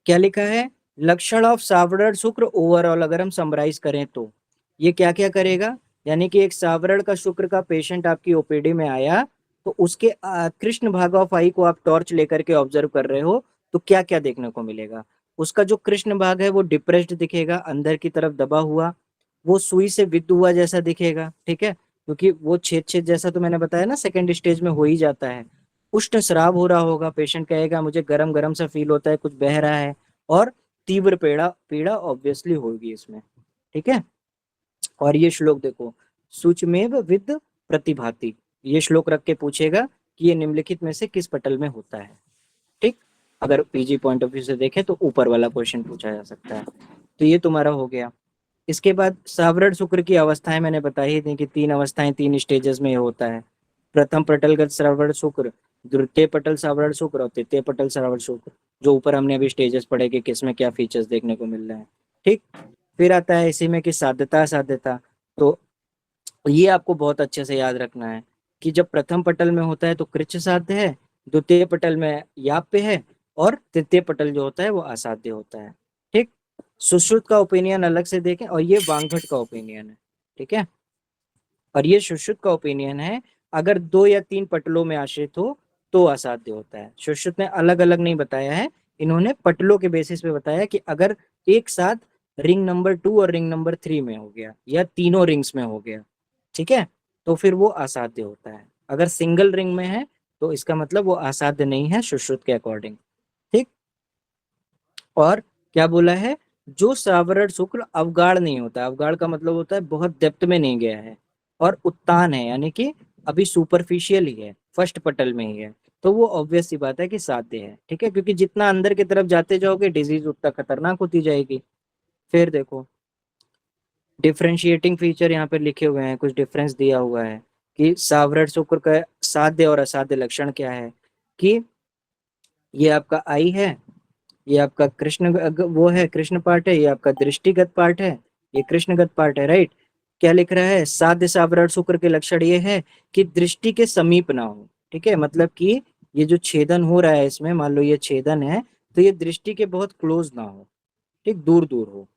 क्या लिखा है, लक्षण ऑफ सावरण शुक्र ओवरऑल अगर हम समराइज करें तो ये क्या क्या करेगा, यानी कि एक सावरण का शुक्र का पेशेंट आपकी OPD में आया तो उसके कृष्ण भाग ऑफ आई को आप टॉर्च लेकर के ऑब्जर्व कर रहे हो तो क्या क्या देखने को मिलेगा। उसका जो कृष्ण भाग है वो डिप्रेस्ड दिखेगा, अंदर की तरफ दबा हुआ, वो सुई से विद्ध हुआ जैसा दिखेगा। ठीक है, क्योंकि वो छेद जैसा तो मैंने बताया ना सेकेंड स्टेज में हो ही जाता है। उष्ण स्राव हो रहा होगा, पेशेंट कहेगा मुझे गरम गरम सा फील होता है, कुछ बह रहा है, और तीव्र पीड़ा पीड़ा ऑब्वियसली होगी इसमें। ठीक है, और ये श्लोक देखो, सूचमेव विद प्रतिभाति, ये श्लोक रख के पूछेगा कि ये निम्नलिखित में से किस पटल में होता है। ठीक, अगर पीजी पॉइंट ऑफ व्यू से देखें तो ऊपर वाला क्वेश्चन पूछा जा सकता है। तो ये तुम्हारा हो गया। इसके बाद सावरण शुक्र की अवस्थाएं मैंने बताई ही थी कि 3 अवस्थाएं 3 स्टेजेस में होता है। प्रथम पटलगत सावरण शुक्र, द्वितीय पटल सावरण शुक्र और तृतीय पटल सावरण शुक्र, जो ऊपर हमने अभी स्टेजेस पढ़े कि किसमें क्या फीचर्स देखने को मिल रहे हैं। ठीक, फिर आता है इसी में कि साध्यता साध्यता, तो ये आपको बहुत अच्छे से याद रखना है कि जब प्रथम पटल में होता है तो कृच्छ साध्य है, द्वितीय पटल में याप्य है, और तृतीय पटल जो होता है वो असाध्य होता है। ठीक, सुश्रुत का ओपिनियन अलग से देखें, और ये वांगभट का ओपिनियन है। ठीक है, और ये सुश्रुत का ओपिनियन है, अगर 2 या 3 पटलों में आश्रित हो तो असाध्य होता है। सुश्रुत ने अलग अलग नहीं बताया है, इन्होंने पटलों के बेसिस पे बताया कि अगर एक साथ रिंग नंबर 2 और रिंग नंबर 3 में हो गया या तीनों रिंग्स में हो गया, ठीक है, तो फिर वो असाध्य होता है। अगर सिंगल रिंग में है तो इसका मतलब वो असाध्य नहीं है सुश्रुत के अकॉर्डिंग। ठीक, और क्या बोला है, जो सावरण शुक्र अवगाढ़ नहीं होता, अवगाढ़ का मतलब होता है बहुत डेप्थ में नहीं गया है, और उत्तान है यानी कि अभी सुपरफिशियल ही है, फर्स्ट पटल में ही है, तो वो ऑब्वियस सी बात है कि साध्य है, ठीक है, क्योंकि जितना अंदर की तरफ जाते जाओगे डिजीज उतना खतरनाक होती जाएगी। फिर देखो डिफरेंशिएटिंग फीचर यहाँ पर लिखे हुए हैं, कुछ डिफरेंस दिया हुआ है कि सावरट शुक्र का साध्य और असाध्य लक्षण क्या है। कि ये आपका आई है, ये आपका कृष्ण वो है, कृष्ण पार्ट है, ये आपका दृष्टिगत पार्ट है, ये कृष्णगत पार्ट है, राइट। क्या लिख रहा है, साध्य सावरट शुक्र के लक्षण ये है कि दृष्टि के समीप ना हो, ठीक है, मतलब कि ये जो छेदन हो रहा है इसमें, मान लो ये छेदन है तो ये दृष्टि के बहुत क्लोज ना हो, ठीक, दूर दूर हो,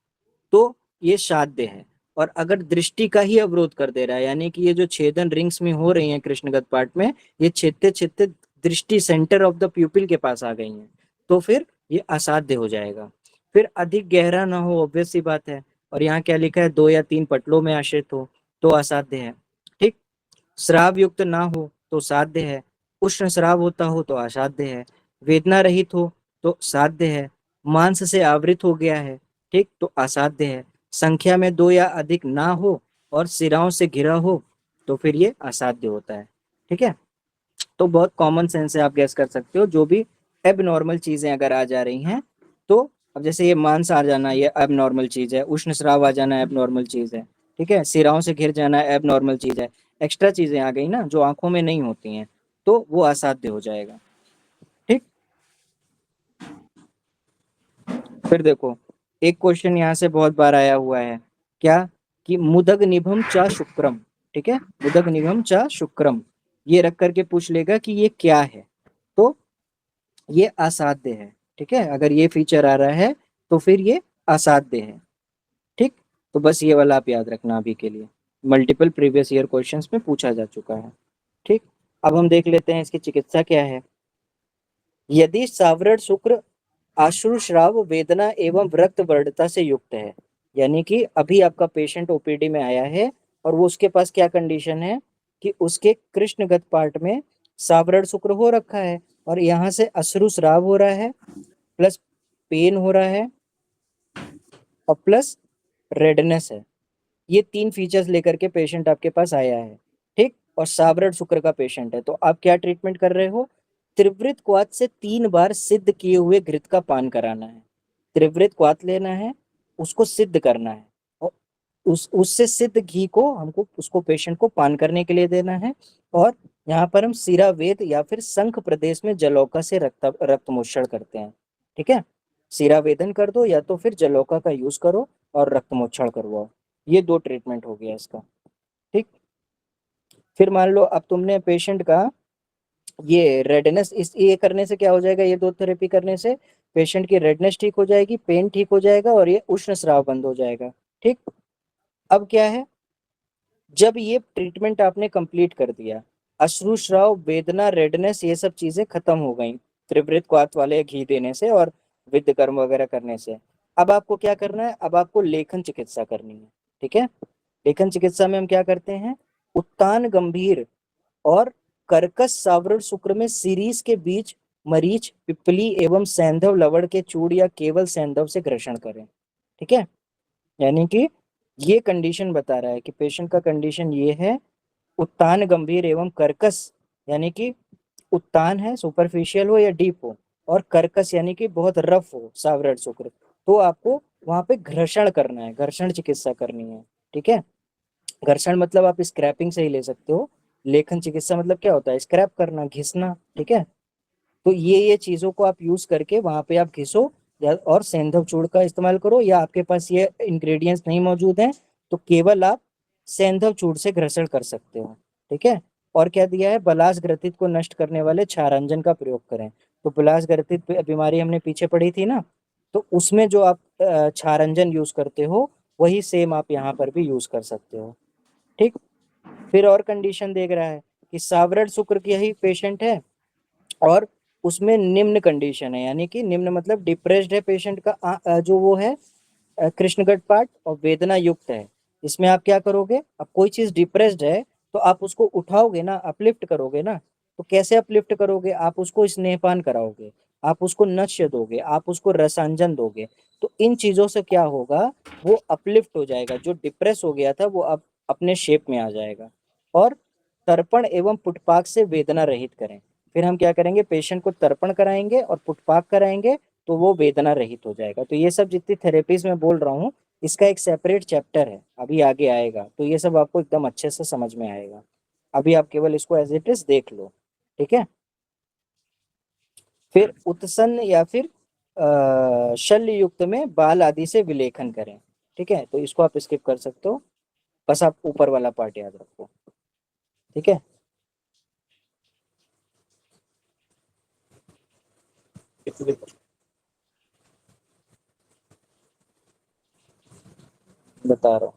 तो ये साध्य है। और अगर दृष्टि का ही अवरोध कर दे रहा है, यानी कि ये जो छेदन रिंग्स में हो रही है कृष्णगत पार्ट में, ये छेदते छेदते दृष्टि सेंटर ऑफ द प्यूपिल के पास आ गई है, तो फिर ये असाध्य हो जाएगा। फिर अधिक गहरा ना हो, ऑब्वियस सी बात है। और यहाँ क्या लिखा है, 2 या 3 पटलों में आश्रित हो तो असाध्य है, ठीक। श्राव युक्त ना हो तो साध्य है, उष्ण श्राव होता हो तो असाध्य है, वेदना रहित हो तो साध्य है, मांस से आवृत हो गया है, ठीक, तो असाध्य है, संख्या में 2 या अधिक ना हो और सिराओं से घिरा हो तो फिर ये असाध्य होता है, ठीक है। तो बहुत कॉमन सेंस से आप गैस कर सकते हो, जो भी एबनॉर्मल चीजें अगर आ जा रही हैं तो, अब जैसे ये मांस आ जाना ये एबनॉर्मल चीज है, उष्ण श्राव आ जाना एबनॉर्मल चीज है, ठीक है, सिराओं से घिर जाना एबनॉर्मल चीज है, एक्स्ट्रा चीजें आ गई ना जो आंखों में नहीं होती हैं, तो वो असाध्य हो जाएगा, ठीक। फिर देखो एक क्वेश्चन यहाँ से बहुत बार आया हुआ है, क्या, कि मुदग निभम चा शुक्रम, ठीक है, मुदग निभम चा शुक्रम, ये रख करके पूछ लेगा कि ये क्या है, तो ये असाध्य है, ठीक है, अगर ये फीचर आ रहा है तो फिर ये असाध्य है, ठीक। तो बस ये वाला आप याद रखना अभी के लिए, मल्टीपल प्रीवियस ईयर क्वेश्चंस में पूछा जा चुका है, ठीक। अब हम देख लेते हैं इसकी चिकित्सा क्या है। यदि सावरट शुक्र आश्रुश्राव वेदना एवं रक्त वर्णता से युक्त है, यानी कि अभी आपका पेशेंट ओपीडी में आया है और वो उसके पास क्या कंडीशन है कि उसके कृष्णगत पार्ट में सावरट शुक्र हो रखा है और यहाँ से अश्रुस्राव हो रहा है, प्लस पेन हो रहा है और प्लस रेडनेस है। ये 3 फीचर्स लेकर के पेशेंट आपके पास आया है, ठीक, और सावरट शुक्र का पेशेंट है, तो आप क्या ट्रीटमेंट कर रहे हो, त्रिवृत क्वाथ से 3 बार सिद्ध किए हुए घृत का पान कराना है। त्रिवृत क्वाथ लेना है, उसको सिद्ध करना है और उससे सिद्ध घी को हमको उसको पेशेंट को पान करने के लिए देना है। और यहाँ पर हम सिरावेद या फिर शंख प्रदेश में जलौका से रक्त मोक्षण करते हैं, ठीक है, सिरावेदन कर दो या तो फिर जलौका का यूज करो और रक्त मोक्षण करवाओ, ये 2 ट्रीटमेंट हो गया इसका, ठीक। फिर मान लो अब तुमने पेशेंट का ये रेडनेस, इस ये करने से क्या हो जाएगा, ये 2 थेरेपी करने से पेशेंट की रेडनेस ठीक हो जाएगी, पेन ठीक हो जाएगा और ये उष्ण स्राव बंद हो जाएगा, ठीक। अब क्या है, जब ये ट्रीटमेंट आपने कंप्लीट कर दिया, अश्रुस्राव वेदना रेडनेस ये सब चीजें खत्म हो गई त्रिवृत क्वाथ वाले घी देने से और विद्ध कर्म वगैरह करने से, अब आपको क्या करना है, अब आपको लेखन चिकित्सा करनी है, ठीक है। लेखन चिकित्सा में हम क्या करते हैं, उत्तान गंभीर और कर्कश सावरण शुक्र में सीरीज के बीच मरीच पिपली एवं सैंधव लवण के चूड़ या केवल सैंधव से घर्षण करें, ठीक है। यानी कि ये कंडीशन बता रहा है कि पेशेंट का कंडीशन ये है, उत्तान गंभीर एवं कर्कश, यानी कि उत्तान है सुपरफिशियल हो या डीप हो, और कर्कश यानी कि बहुत रफ हो सावरण शुक्र, तो आपको वहां पे घर्षण करना है, घर्षण चिकित्सा करनी है, ठीक है। घर्षण मतलब आप स्क्रैपिंग से ही ले सकते हो, लेखन चिकित्सा मतलब क्या होता है, स्क्रैप करना, घिसना, ठीक है। तो ये चीजों को आप यूज करके वहां पे आप घिसो या और सेंधव चूड़ का इस्तेमाल करो, या आपके पास ये इंग्रेडिएंट्स नहीं मौजूद हैं तो केवल आप सेंधव चूड़ से घर्षण कर सकते हो, ठीक है। और क्या दिया है, बलास ग्रथित को नष्ट करने वाले क्षारंजन का प्रयोग करें, तो बलास ग्रथित बीमारी हमने पीछे पढ़ी थी ना, तो उसमें जो आप क्षारंजन यूज करते हो वही सेम आप यहाँ पर भी यूज कर सकते हो, ठीक। फिर और कंडीशन देख रहा है कि सावरण शुक्र की ही पेशेंट है और उसमें निम्न कंडीशन है, यानी कि निम्न मतलब डिप्रेस्ड है पेशेंट का जो वो है कृष्णगढ़ पार्ट और वेदना युक्त है। इसमें आप क्या करोगे, अब कोई चीज डिप्रेस्ड है तो आप उसको उठाओगे ना, अपलिफ्ट करोगे ना, तो कैसे अपलिफ्ट करोगे, आप उसको स्नेहपान कराओगे, आप उसको नश्य दोगे, आप उसको रसांजन दोगे, तो इन चीजों से क्या होगा, वो अपलिफ्ट हो जाएगा, जो डिप्रेस हो गया था वो अब अपने शेप में आ जाएगा। और तर्पण एवं पुटपाक से वेदना रहित करें, फिर हम क्या करेंगे, पेशेंट को तर्पण कराएंगे और पुटपाक कराएंगे, तो वो वेदना रहित हो जाएगा। तो ये सब जितनी थेरेपीज मैं बोल रहा हूँ, इसका एक सेपरेट चैप्टर है, अभी आगे आएगा, तो ये सब आपको एकदम अच्छे से समझ में आएगा। अभी आप केवल इसको एज इट इज देख लो, ठीक है। फिर उत्सन्न या फिर शल्य युक्त में बाल आदि से विलेखन करें, ठीक है। तो इसको आप स्किप कर सकते हो, बस आप ऊपर वाला पार्ट याद रखो, ठीक है। बता रहा हूँ।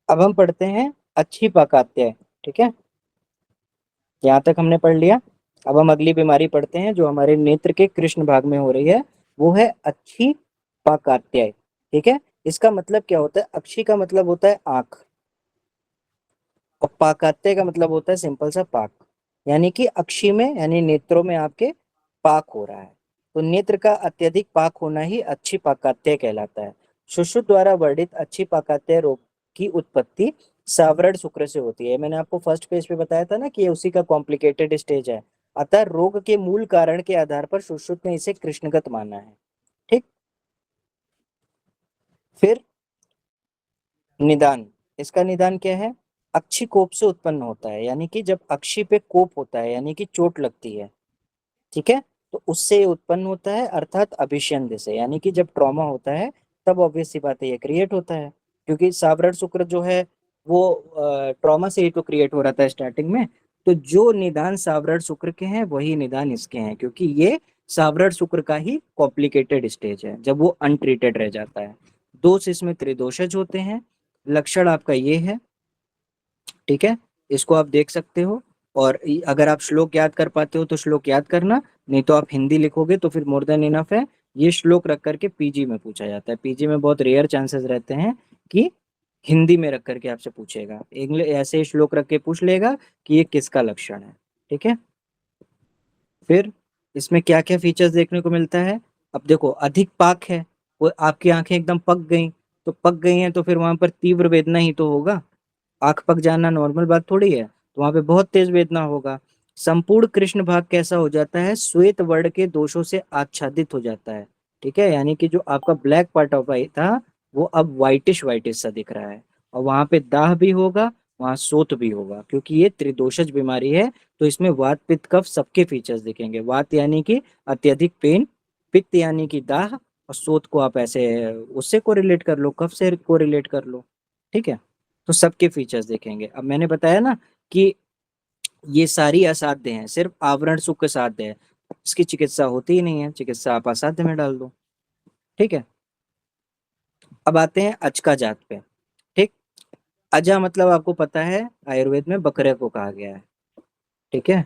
अब हम पढ़ते हैं अच्छी पाकात्य, ठीक है। यहाँ तक हमने पढ़ लिया। अब हम अगली बीमारी पढ़ते हैं जो हमारे नेत्र के कृष्ण भाग में हो रही है, वो है अच्छी पाकात्य, ठीक है। इसका मतलब क्या होता है, अक्षी का मतलब होता है आंख, और पाकात्य का मतलब होता है सिंपल सा पाक, यानी कि अक्षी में यानी नेत्रों में आपके पाक हो रहा है। तो नेत्र का अत्यधिक पाक होना ही अच्छी पाकात्य कहलाता है। सुश्रुत द्वारा वर्णित अच्छी पाकात्य रोग की उत्पत्ति सावरण शुक्र से होती है। मैंने आपको फर्स्ट पेज पे बताया था ना कि ये उसी का कॉम्प्लिकेटेड स्टेज है। अतः रोग के मूल कारण के आधार पर सुश्रुत ने इसे कृष्णगत माना है, ठीक। फिर निदान, इसका निदान क्या है, अक्षी कोप से उत्पन्न होता है, यानी कि जब अक्षी पे कोप होता है यानी कि चोट लगती है, ठीक है, तो उससे उत्पन्न होता है, अर्थात अभिष्यंद से, यानी कि जब ट्रॉमा होता है तब ऑब्वियस सी बात है ये क्रिएट होता है, क्योंकि सावरण शुक्र जो है वो ट्रॉमा से ही तो क्रिएट हो रहा था स्टार्टिंग में। तो जो निदान सावरण शुक्र के हैं वही निदान इसके हैं, क्योंकि ये सावरण शुक्र का ही कॉम्प्लिकेटेड स्टेज है जब वो अनट्रीटेड रह जाता है। दोष इसमें त्रिदोषज होते हैं। लक्षण आपका ये है, ठीक है, इसको आप देख सकते हो। और अगर आप श्लोक याद कर पाते हो तो श्लोक याद करना, नहीं तो आप हिंदी लिखोगे तो फिर मोर देन इनफ है। ये श्लोक रख करके पीजी में पूछा जाता है, पीजी में बहुत रेयर चांसेस रहते हैं कि हिंदी में रख करके आपसे पूछेगा, इंग्लिश ऐसे श्लोक रख के पूछ लेगा कि ये किसका लक्षण है, ठीक है। फिर इसमें क्या क्या फीचर्स देखने को मिलता है, अब देखो अधिक पाक है, वो आपकी आंखें एकदम पक गई, तो पक गई हैं तो फिर वहां पर तीव्र वेदना ही तो होगा, आंख पक जाना नॉर्मल बात थोड़ी है, तो वहां पे बहुत तेज वेदना होगा। संपूर्ण कृष्ण भाग कैसा हो जाता है, श्वेत वर्ण के दोषों से आच्छादित हो जाता है, ठीक है, यानी कि जो आपका ब्लैक पार्ट ऑफ आई था वो अब व्हाइटिश व्हाइटिश सा दिख रहा है, और वहां पे दाह भी होगा, वहां सोत भी होगा, क्योंकि ये त्रिदोषज बीमारी है। तो इसमें वात पित्त कफ सबके फीचर्स दिखेंगे, वात यानी कि अत्यधिक पेन, पित्त यानी कि दाह, और सोत को आप ऐसे उससे को रिलेट कर लो, कफ से को रिलेट कर लो, ठीक है। तो सबके फीचर्स देखेंगे। अब मैंने बताया ना कि ये सारी असाध्य हैं, सिर्फ आवरण सुख साध्य है, इसकी चिकित्सा होती ही नहीं है, चिकित्सा आप असाध्य में डाल दो, ठीक है। अब आते हैं अच का जात पे, ठीक। अजा मतलब आपको पता है आयुर्वेद में बकरे को कहा गया है, ठीक है।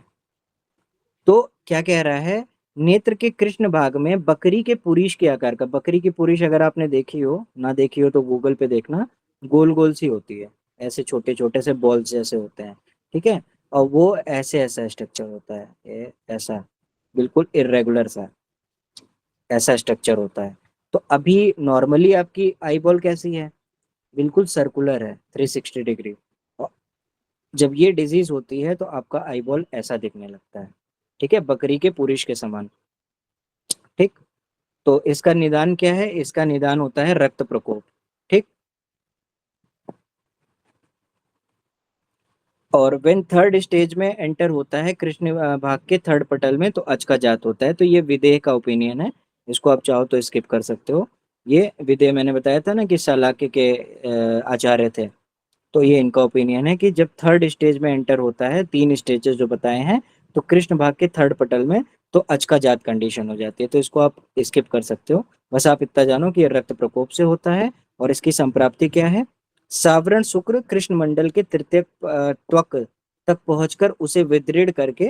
तो क्या कह रहा है, नेत्र के कृष्ण भाग में बकरी के पुरीश के आकार का, बकरी की पुरीश अगर आपने देखी हो, ना देखी हो तो गूगल पे देखना, गोल गोल सी होती है, ऐसे छोटे छोटे से बॉल्स जैसे होते हैं, ठीक है। और वो ऐसे ऐसा स्ट्रक्चर होता है, ये ऐसा बिल्कुल इरेगुलर सा ऐसा स्ट्रक्चर होता है। तो अभी नॉर्मली आपकी आई बॉल कैसी है, बिल्कुल सर्कुलर है 360 डिग्री, और जब ये डिजीज होती है तो आपका आई बॉल ऐसा दिखने लगता है, ठीक है, बकरी के पुरीश के समान, ठीक। तो इसका निदान क्या है, इसका निदान होता है रक्त प्रकोप, ठीक। और व्हेन थर्ड स्टेज में एंटर होता है कृष्ण भाग के थर्ड पटल में, तो अच का जात होता है। तो ये विदेह का ओपिनियन है, इसको आप चाहो तो स्किप कर सकते हो। ये विदेह मैंने बताया था ना कि शालाक्य के आचार्य थे, तो ये इनका ओपिनियन है कि जब थर्ड स्टेज में एंटर होता है, 3 स्टेजेस जो बताए हैं, तो कृष्ण भाग के थर्ड पटल में तो अच का जात कंडीशन हो जाती है, तो इसको आप स्किप कर सकते हो। बस आप इतना जानो कि ये रक्त प्रकोप से होता है, और इसकी संप्राप्ति क्या है, सावरण शुक्र कृष्ण मंडल के तृतीय त्वक तक पहुंचकर उसे विदृढ़ करके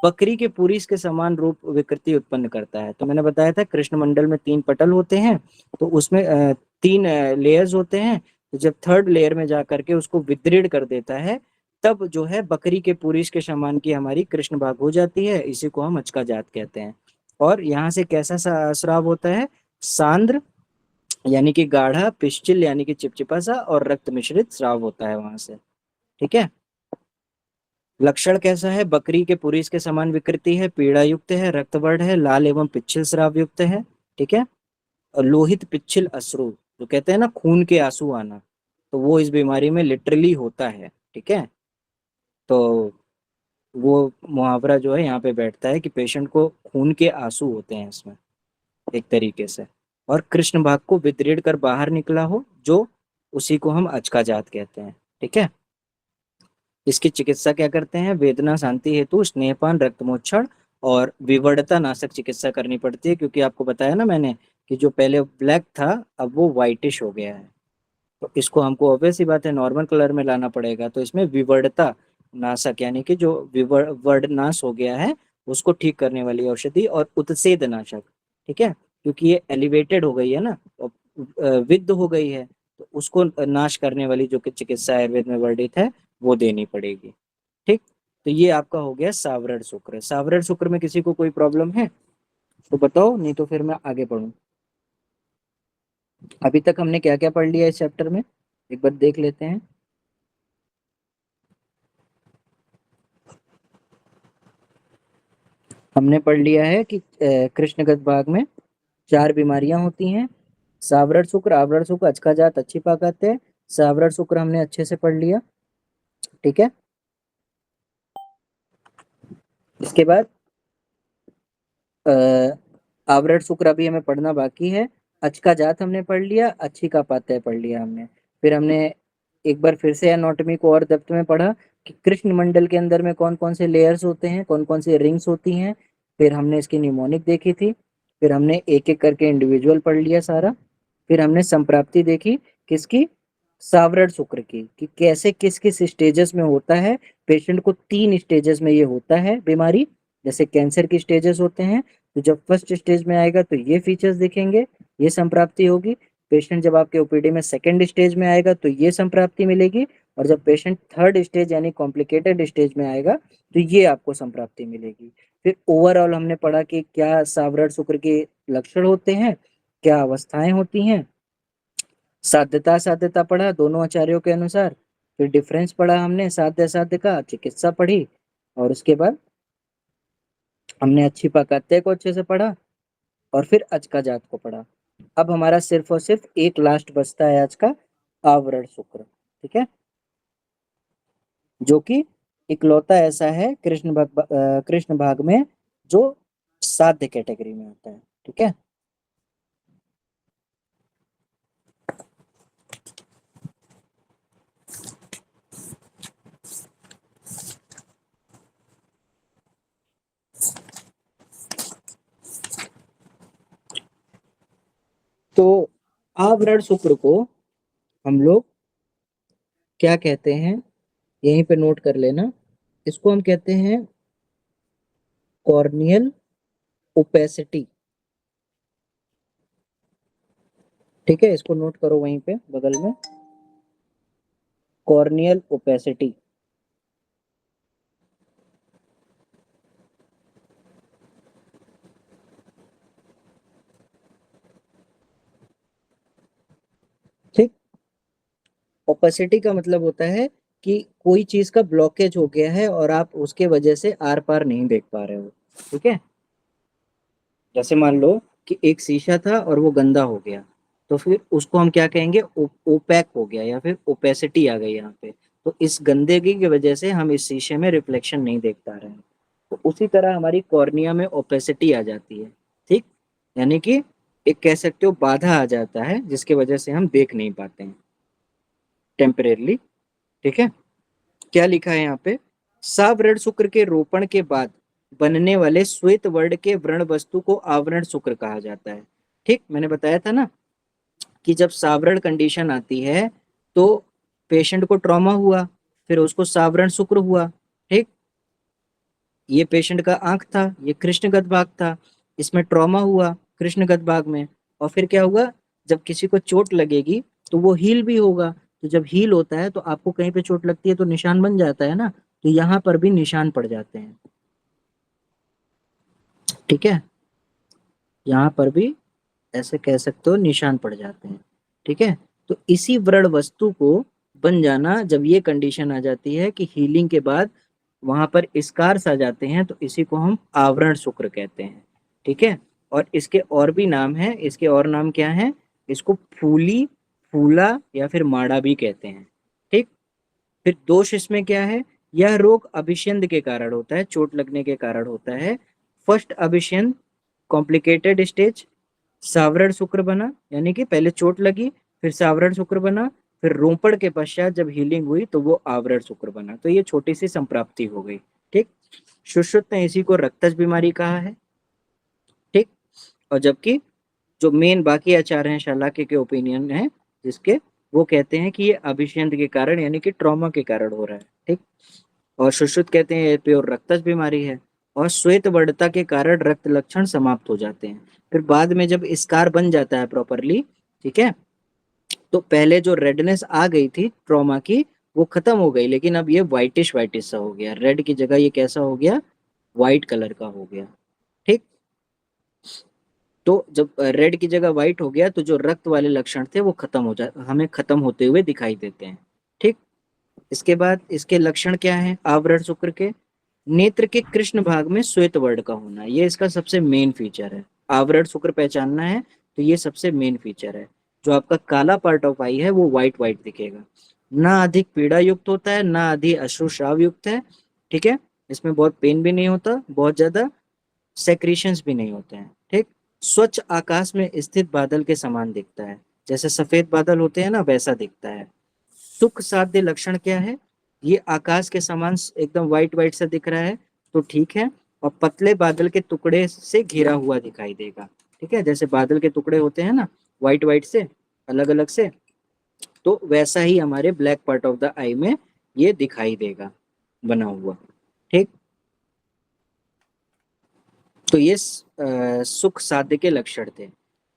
बकरी के पुरीस के समान रूप विकृति उत्पन्न करता है। तो मैंने बताया था कृष्ण मंडल में 3 पटल होते हैं, तो उसमें 3 लेयर्स होते हैं। तो जब थर्ड लेयर में जा करके उसको विदृढ़ कर देता है, तब जो है बकरी के पुरीस के समान की हमारी कृष्ण भाग हो जाती है। इसी को हम अचका जात कहते हैं। और यहाँ से कैसा स्राव होता है? सांद्र यानी कि गाढ़ा, पिश्चिल यानी कि चिपचिपा सा, और रक्त मिश्रित स्राव होता है वहां से। ठीक है। लक्षण कैसा है? बकरी के पुरीस के समान विकृति है, पीड़ा युक्त है, रक्तवर्ण है, लाल एवं पिच्छिल स्राव युक्त है। ठीक है। और लोहित पिच्छिल अश्रु, जो कहते हैं ना खून के आंसू आना, तो वो इस बीमारी में लिटरली होता है। ठीक है। तो वो मुहावरा जो है यहाँ पे बैठता है कि पेशेंट को खून के आंसू होते हैं इसमें, एक तरीके से। और कृष्ण भाग को विदृढ़ कर बाहर निकला हो, जो उसी को हम अचका जात कहते हैं। ठीक है। इसकी चिकित्सा क्या करते हैं? वेदना शांति हेतु स्नेहपान, रक्तमोक्षण और विवर्तता नाशक चिकित्सा करनी पड़ती है, क्योंकि आपको बताया ना मैंने कि जो पहले ब्लैक था अब वो व्हाइटिश हो गया है। तो इसको हमको ऑब्वियस सी बात है नॉर्मल कलर में लाना पड़ेगा। तो इसमें विवर्तता नाशक यानी कि जो वर्ड नाश हो गया है उसको ठीक करने वाली औषधि, और उत्सेद नाशक। ठीक है। क्योंकि ये एलिवेटेड हो गई है ना, विद्ध हो गई है, तो उसको नाश करने वाली जो कि चिकित्सा आयुर्वेद में वर्णित है वो देनी पड़ेगी। ठीक। तो ये आपका हो गया सावरण शुक्र। सावरण शुक्र में किसी को कोई प्रॉब्लम है तो बताओ, नहीं तो फिर मैं आगे पढ़ूं। अभी तक हमने क्या क्या पढ़ लिया इस चैप्टर में, एक बार देख लेते हैं। हमने पढ़ लिया है कि कृष्णगत भाग में 4 बीमारियां होती हैं। सावरण शुक्र, आवरण शुक्र, अचका जात, अच्छी पाकत है। सावरण शुक्र हमने अच्छे से पढ़ लिया। ठीक है। इसके बाद आवरण शुक्र अभी हमें पढ़ना बाकी है। अचका जात हमने पढ़ लिया, अच्छी का पातय पढ़ लिया हमने। फिर हमने एक बार फिर से एनाटॉमी को और डेप्थ में पढ़ा कि कृष्ण मंडल के अंदर में कौन कौन से लेयर्स होते हैं, कौन कौन सी रिंग्स होती हैं। फिर हमने इसकी निमोनिक देखी थी। फिर हमने एक एक करके इंडिविजुअल पढ़ लिया सारा। फिर हमने संप्राप्ति देखी किसकी? सावरण शुक्र की, कि कैसे किस किस स्टेजेस में होता है। पेशेंट को 3 स्टेजेस में ये होता है बीमारी। जैसे कैंसर की स्टेजेस होते हैं, तो जब फर्स्ट स्टेज में आएगा तो ये फीचर्स दिखेंगे, ये संप्राप्ति होगी। पेशेंट जब आपके ओपीडी में सेकंड स्टेज में आएगा तो ये संप्राप्ति मिलेगी। और जब पेशेंट थर्ड स्टेज यानी कॉम्प्लिकेटेड स्टेज में आएगा तो ये आपको संप्राप्ति मिलेगी। फिर ओवरऑल हमने पढ़ा कि क्या सावरण शुक्र के लक्षण होते हैं, क्या अवस्थाएं होती हैं। साध्यता साध्यता पढ़ा दोनों आचार्यों के अनुसार। फिर डिफरेंस पढ़ा हमने साध्य साध्य का, चिकित्सा पढ़ी, और उसके बाद हमने अच्छी पाकत्य को अच्छे से पढ़ा, और फिर अचका जात को पढ़ा। अब हमारा सिर्फ और सिर्फ एक लास्ट बचता है आज का, आवरण शुक्र। ठीक है। जो कि इकलौता ऐसा है कृष्ण भाग में जो साध्य कैटेगरी में आता है। ठीक है। तो आवरण शुक्र को हम लोग क्या कहते हैं, यहीं पे नोट कर लेना। इसको हम कहते हैं कॉर्नियल ओपेसिटी। ठीक है। इसको नोट करो वहीं पे बगल में, कॉर्नियल ओपेसिटी। ठीक। ओपेसिटी का मतलब होता है कि कोई चीज का ब्लॉकेज हो गया है और आप उसके वजह से आर पार नहीं देख पा रहे हो। ठीक है। जैसे मान लो कि एक शीशा था और वो गंदा हो गया, तो फिर उसको हम क्या कहेंगे? ओपैक हो गया, या फिर ओपेसिटी आ गई यहाँ पे। तो इस गंदगी की वजह से हम इस शीशे में रिफ्लेक्शन नहीं देख पा रहे हैं। तो उसी तरह हमारी कॉर्निया में ओपेसिटी आ जाती है। ठीक। यानी कि एक कह सकते हो बाधा आ जाता है जिसकी वजह से हम देख नहीं पाते हैं टेम्परेरली। ठीक है। क्या लिखा है यहाँ पे? सावरण शुक्र के रोपण के बाद बनने वाले श्वेत वर्ण के व्रण वस्तु को आवरण शुक्र कहा जाता है। ठीक। मैंने बताया था ना कि जब सावरण कंडीशन आती है तो पेशेंट को ट्रॉमा हुआ, फिर उसको सावरण शुक्र हुआ। ठीक। ये पेशेंट का आंख था, ये कृष्णगत भाग था, इसमें ट्रॉमा हुआ कृष्णगत भाग में, और फिर क्या हुआ, जब किसी को चोट लगेगी तो वो हील भी होगा, तो जब हील होता है तो आपको कहीं पे चोट लगती है तो निशान बन जाता है ना, तो यहाँ पर भी निशान पड़ जाते हैं, ठीक है, यहाँ पर भी ऐसे कह सकते हो निशान पड़ जाते हैं, ठीक है। तो इसी व्रण वस्तु को बन जाना, जब ये कंडीशन आ जाती है कि हीलिंग के बाद वहां पर स्कार्स आ जाते हैं, तो इसी को हम आवरण शुक्र कहते हैं, ठीक है। और इसके और भी नाम है, इसके और नाम क्या है, इसको फूली, फूला या फिर माड़ा भी कहते हैं, ठीक। फिर दोष इसमें क्या है, यह रोग अभिष्यंद के कारण होता है, चोट लगने के कारण होता है। फर्स्ट अभिष्यंद कॉम्प्लिकेटेड स्टेज, सावरण शुक्र बना, यानी कि पहले चोट लगी फिर सावरण शुक्र बना, फिर रोपण के पश्चात जब हीलिंग हुई तो वो आवरण शुक्र बना, तो ये छोटी सी संप्राप्ति हो गई, ठीक। सुश्रुत ने इसी को रक्तज बीमारी कहा है, ठीक। और जबकि जो मेन बाकी आचार्य हैं शालाक्य के ओपिनियन है जिसके, वो कहते हैं कि ये अभिष्यंत के कारण यानी कि ट्रॉमा के कारण हो रहा है, ठीक। और सुश्रुत कहते हैं ये प्योर रक्तज बीमारी है, और श्वेत वर्णता के कारण रक्त लक्षण समाप्त हो जाते हैं। फिर बाद में जब स्कार बन जाता है प्रॉपरली, ठीक है, तो पहले जो रेडनेस आ गई थी ट्रॉमा की वो खत्म हो गई, लेकिन अब ये व्हाइटिश व्हाइटिश सा हो गया, रेड की जगह ये कैसा हो गया, व्हाइट कलर का हो गया, ठीक। तो जब रेड की जगह व्हाइट हो गया तो जो रक्त वाले लक्षण थे वो खत्म हो जा हमें खत्म होते हुए दिखाई देते हैं, ठीक। इसके बाद इसके लक्षण क्या है आवरण शुक्र के, नेत्र के कृष्ण भाग में श्वेत वर्ण का होना, ये इसका सबसे मेन फीचर है। आवरण शुक्र पहचानना है तो ये सबसे मेन फीचर है। जो आपका काला पार्ट ऑफ आई है वो व्हाइट व्हाइट दिखेगा, ना अधिक पीड़ा युक्त होता है ना अधिक अश्रुस्राव युक्त है, ठीक है। इसमें बहुत पेन भी नहीं होता, बहुत ज्यादा सेक्रीशंस भी नहीं होते हैं, ठीक। स्वच्छ आकाश में स्थित बादल के समान दिखता है, जैसे सफेद बादल होते हैं ना वैसा दिखता है। सुख साध्य लक्षण क्या है, ये आकाश के समान एकदम व्हाइट व्हाइट सा दिख रहा है तो ठीक है, और पतले बादल के टुकड़े से घिरा हुआ दिखाई देगा, ठीक है, जैसे बादल के टुकड़े होते हैं ना व्हाइट व्हाइट से अलग अलग से, तो वैसा ही हमारे ब्लैक पार्ट ऑफ द आई में ये दिखाई देगा बना हुआ, ठीक। तो ये सुख साध्य के लक्षण थे।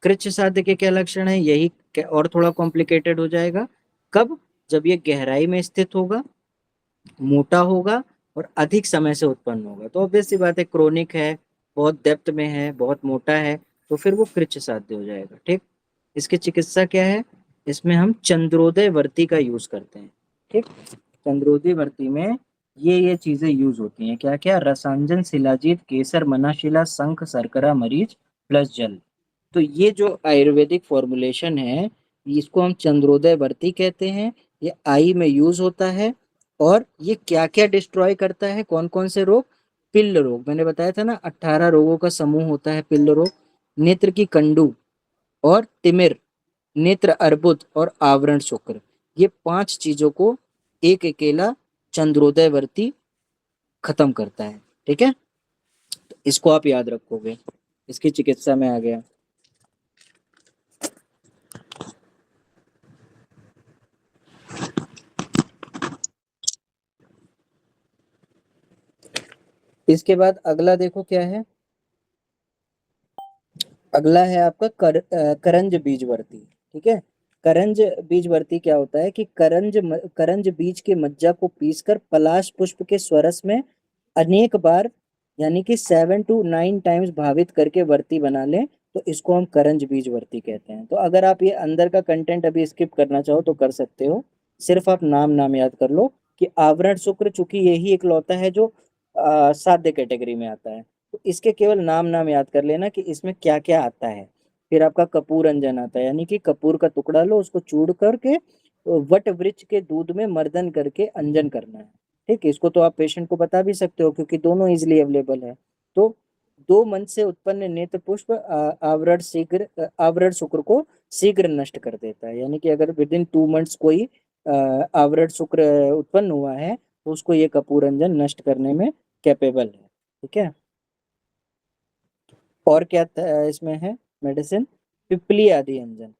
कृच्छ साध्य के क्या लक्षण है, यही और थोड़ा कॉम्प्लिकेटेड हो जाएगा। कब, जब ये गहराई में स्थित होगा, मोटा होगा और अधिक समय से उत्पन्न होगा, तो ऑब्वियस सी बात है क्रोनिक है, बहुत डेप्थ में है, बहुत मोटा है, तो फिर वो कृच्छ साध्य हो जाएगा, ठीक। इसकी चिकित्सा क्या है, इसमें हम चंद्रोदय वर्ती का यूज करते हैं, ठीक। चंद्रोदय वर्ती में ये चीजें यूज होती हैं, क्या क्या, रसांजन, शिलाजीत, केसर, मनाशिला, शंख, शर्करा, मरीच प्लस जल। तो ये जो आयुर्वेदिक फॉर्मुलेशन है इसको हम चंद्रोदय वर्ती कहते हैं, ये आई में यूज होता है। और ये क्या क्या डिस्ट्रॉय करता है, कौन कौन से रोग, पिल्ल रोग, मैंने बताया था ना 18 रोगों का समूह होता है पिल्ल रोग, नेत्र की कंडू और तिमिर, नेत्र अर्बुद और आवरण शुक्र, ये 5 चीजों को एक अकेला चंद्रोदय वर्ती खत्म करता है, ठीक है। तो इसको आप याद रखोगे, इसकी चिकित्सा में आ गया। इसके बाद अगला देखो क्या है, अगला है आपका करंज बीजवर्ती, ठीक है। करंज बीजवर्ती क्या होता है कि करंज बीज के मज्जा को पीसकर पलाश पुष्प के स्वरस में अनेक बार यानी कि 7 to 9 टाइम्स भावित करके वर्ती बना लें तो इसको हम करंज बीज वर्ती कहते हैं। तो अगर आप ये अंदर का कंटेंट अभी स्किप करना चाहो तो कर सकते हो, सिर्फ आप नाम याद कर लो कि आवरण शुक्र, चूंकि यही एक लौता है जो साध्य कैटेगरी में आता है, तो इसके केवल नाम याद कर लेना कि इसमें क्या क्या आता है। फिर आपका कपूर अंजन आता है, यानी कि कपूर का टुकड़ा लो, उसको चूड़ करके वट वृक्ष के दूध में मर्दन करके अंजन करना है, ठीक है। इसको तो आप पेशेंट को बता भी सकते हो क्योंकि दोनों इजिली अवेलेबल है। तो 2 मंथ से उत्पन्न नेत्र पुष्प आवरण शुक्र को शीघ्र नष्ट कर देता है, यानी कि अगर विद इन 2 मंथ्स कोई आवरण शुक्र उत्पन्न हुआ है तो उसको ये कपूर अंजन नष्ट करने में कैपेबल है, ठीक है। और क्या इसमें है मेडिसिन, पिपली आदि अंजन।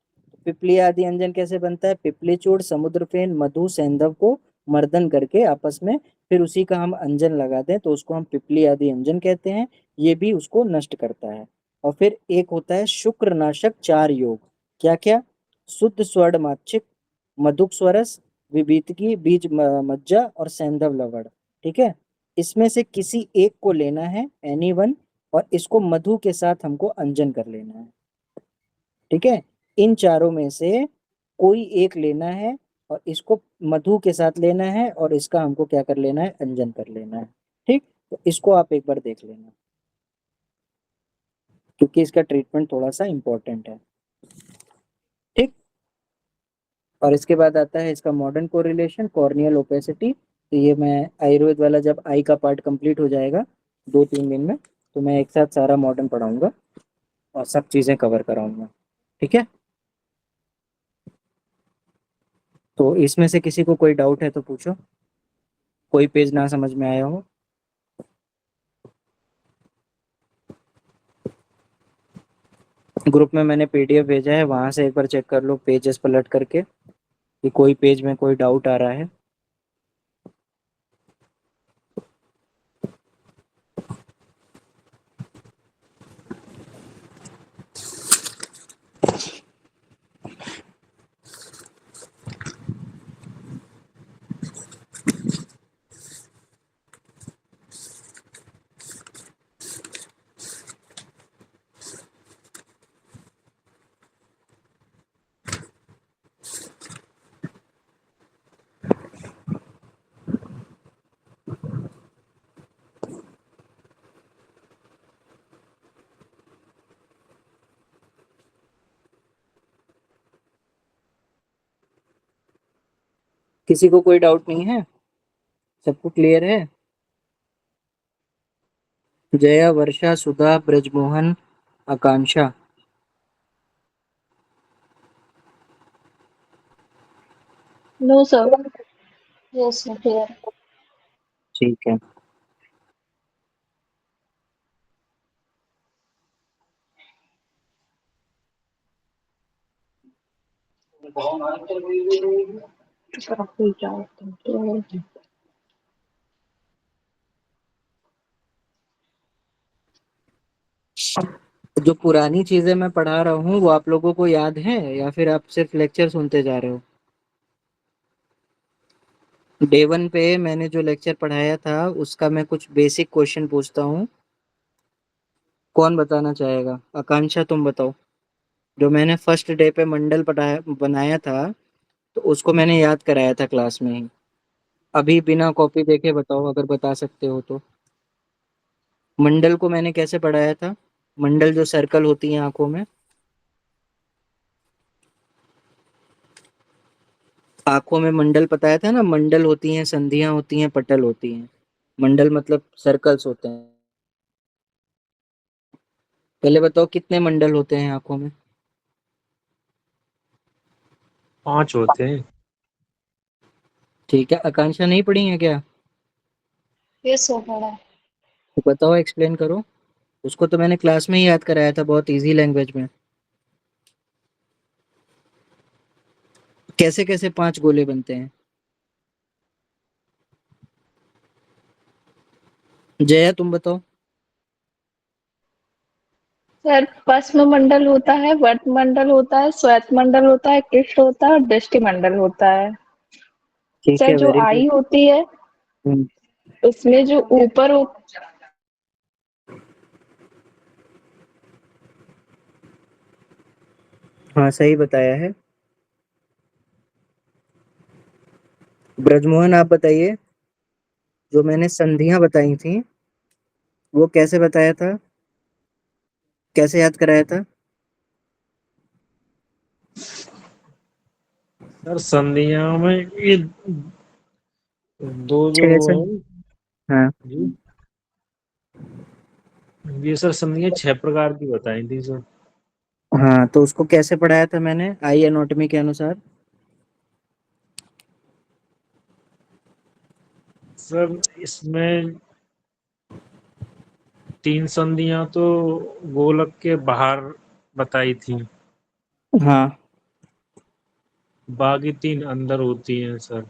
पिपली आदि अंजन कैसे बनता है, पिपली चूर्ण, समुद्र फेन, मधु, सेंधव को मर्दन करके आपस में, फिर उसी का हम अंजन लगा दें तो उसको हम पिपली आदि अंजन कहते हैं। ये भी उसको नष्ट करता है। और फिर एक होता है शुक्रनाशक 4 योग। क्या क्या? शुद्ध स्वर्ण माच्छिक, मधुक स्वरस, विभीतकी, बीज मज्जा और सैंधव लवण। ठीक है, इसमें से किसी एक को लेना है, एनी वन, और इसको मधु के साथ हमको अंजन कर लेना है। ठीक है, इन चारों में से कोई एक लेना है और इसको मधु के साथ लेना है और इसका हमको क्या कर लेना है, अंजन कर लेना है। ठीक, तो इसको आप एक बार देख लेना क्योंकि इसका ट्रीटमेंट थोड़ा सा इम्पोर्टेंट है। ठीक, और इसके बाद आता है इसका मॉडर्न कोरिलेशन, कॉर्नियल ओपेसिटी। तो ये मैं आयुर्वेद वाला जब आई का पार्ट कंप्लीट हो जाएगा 2-3 दिन में, तो मैं एक साथ सारा मॉडर्न पढ़ाऊंगा और सब चीजें कवर कराऊंगा। ठीक है, तो इसमें से किसी को कोई डाउट है तो पूछो, कोई पेज ना समझ में आया हो। ग्रुप में मैंने पीडीएफ भेजा है, वहां से एक बार चेक कर लो पेजेस पलट करके कि कोई पेज में कोई डाउट आ रहा है। किसी को कोई डाउट नहीं है? सबको क्लियर है? Jaya, Varsha, Sudha, Brajmohan, Akanksha. No sir. Yes sir, clear. ठीक है, जो पुरानी चीजें मैं पढ़ा रहा हूँ वो आप लोगों को याद है या फिर आप सिर्फ लेक्चर सुनते जा रहे हो? डे 1 पे मैंने जो लेक्चर पढ़ाया था उसका मैं कुछ बेसिक क्वेश्चन पूछता हूँ, कौन बताना चाहेगा? आकांक्षा तुम बताओ। जो मैंने फर्स्ट डे पे मंडल पढ़ाया बनाया था तो उसको मैंने याद कराया था क्लास में ही। अभी बिना कॉपी देखे बताओ अगर बता सकते हो तो। मंडल को मैंने कैसे पढ़ाया था? मंडल जो सर्कल होती है आंखों में, आंखों में मंडल बताया था ना, मंडल होती हैं, संधियां होती हैं, पटल होती हैं। मंडल मतलब सर्कल्स होते हैं। पहले बताओ कितने मंडल होते हैं आंखों में? 5 होते हैं। ठीक है, आकांक्षा नहीं पढ़ी है क्या? यस सर, पढ़ा है। तो बताओ, एक्सप्लेन करो। उसको तो मैंने क्लास में ही याद कराया था बहुत इजी लैंग्वेज में। कैसे कैसे 5 गोले बनते हैं? जया तुम बताओ। सर, पश्चिम मंडल होता है, वर्त मंडल होता है, श्वेत मंडल होता है, कृष्ण होता है और दृष्टि मंडल होता है। ठीक सर, है, जो वेरी गुड। आई होती है उसमें जो ऊपर हाँ, सही बताया है। ब्रजमोहन आप बताइए, जो मैंने संधियां बताई थी वो कैसे बताया था, कैसे याद कराया था? सर संधियां में ये दो जो 6 वो से। है हाँ जी, ये सर संधियां 6 प्रकार की बताई थी सर। हाँ, तो उसको कैसे पढ़ाया था मैंने आई एनाटॉमी के अनुसार? सर इसमें 3 संधियां तो गोलक के बाहर बताई थी, हाँ, बाकी 3 अंदर होती हैं सर।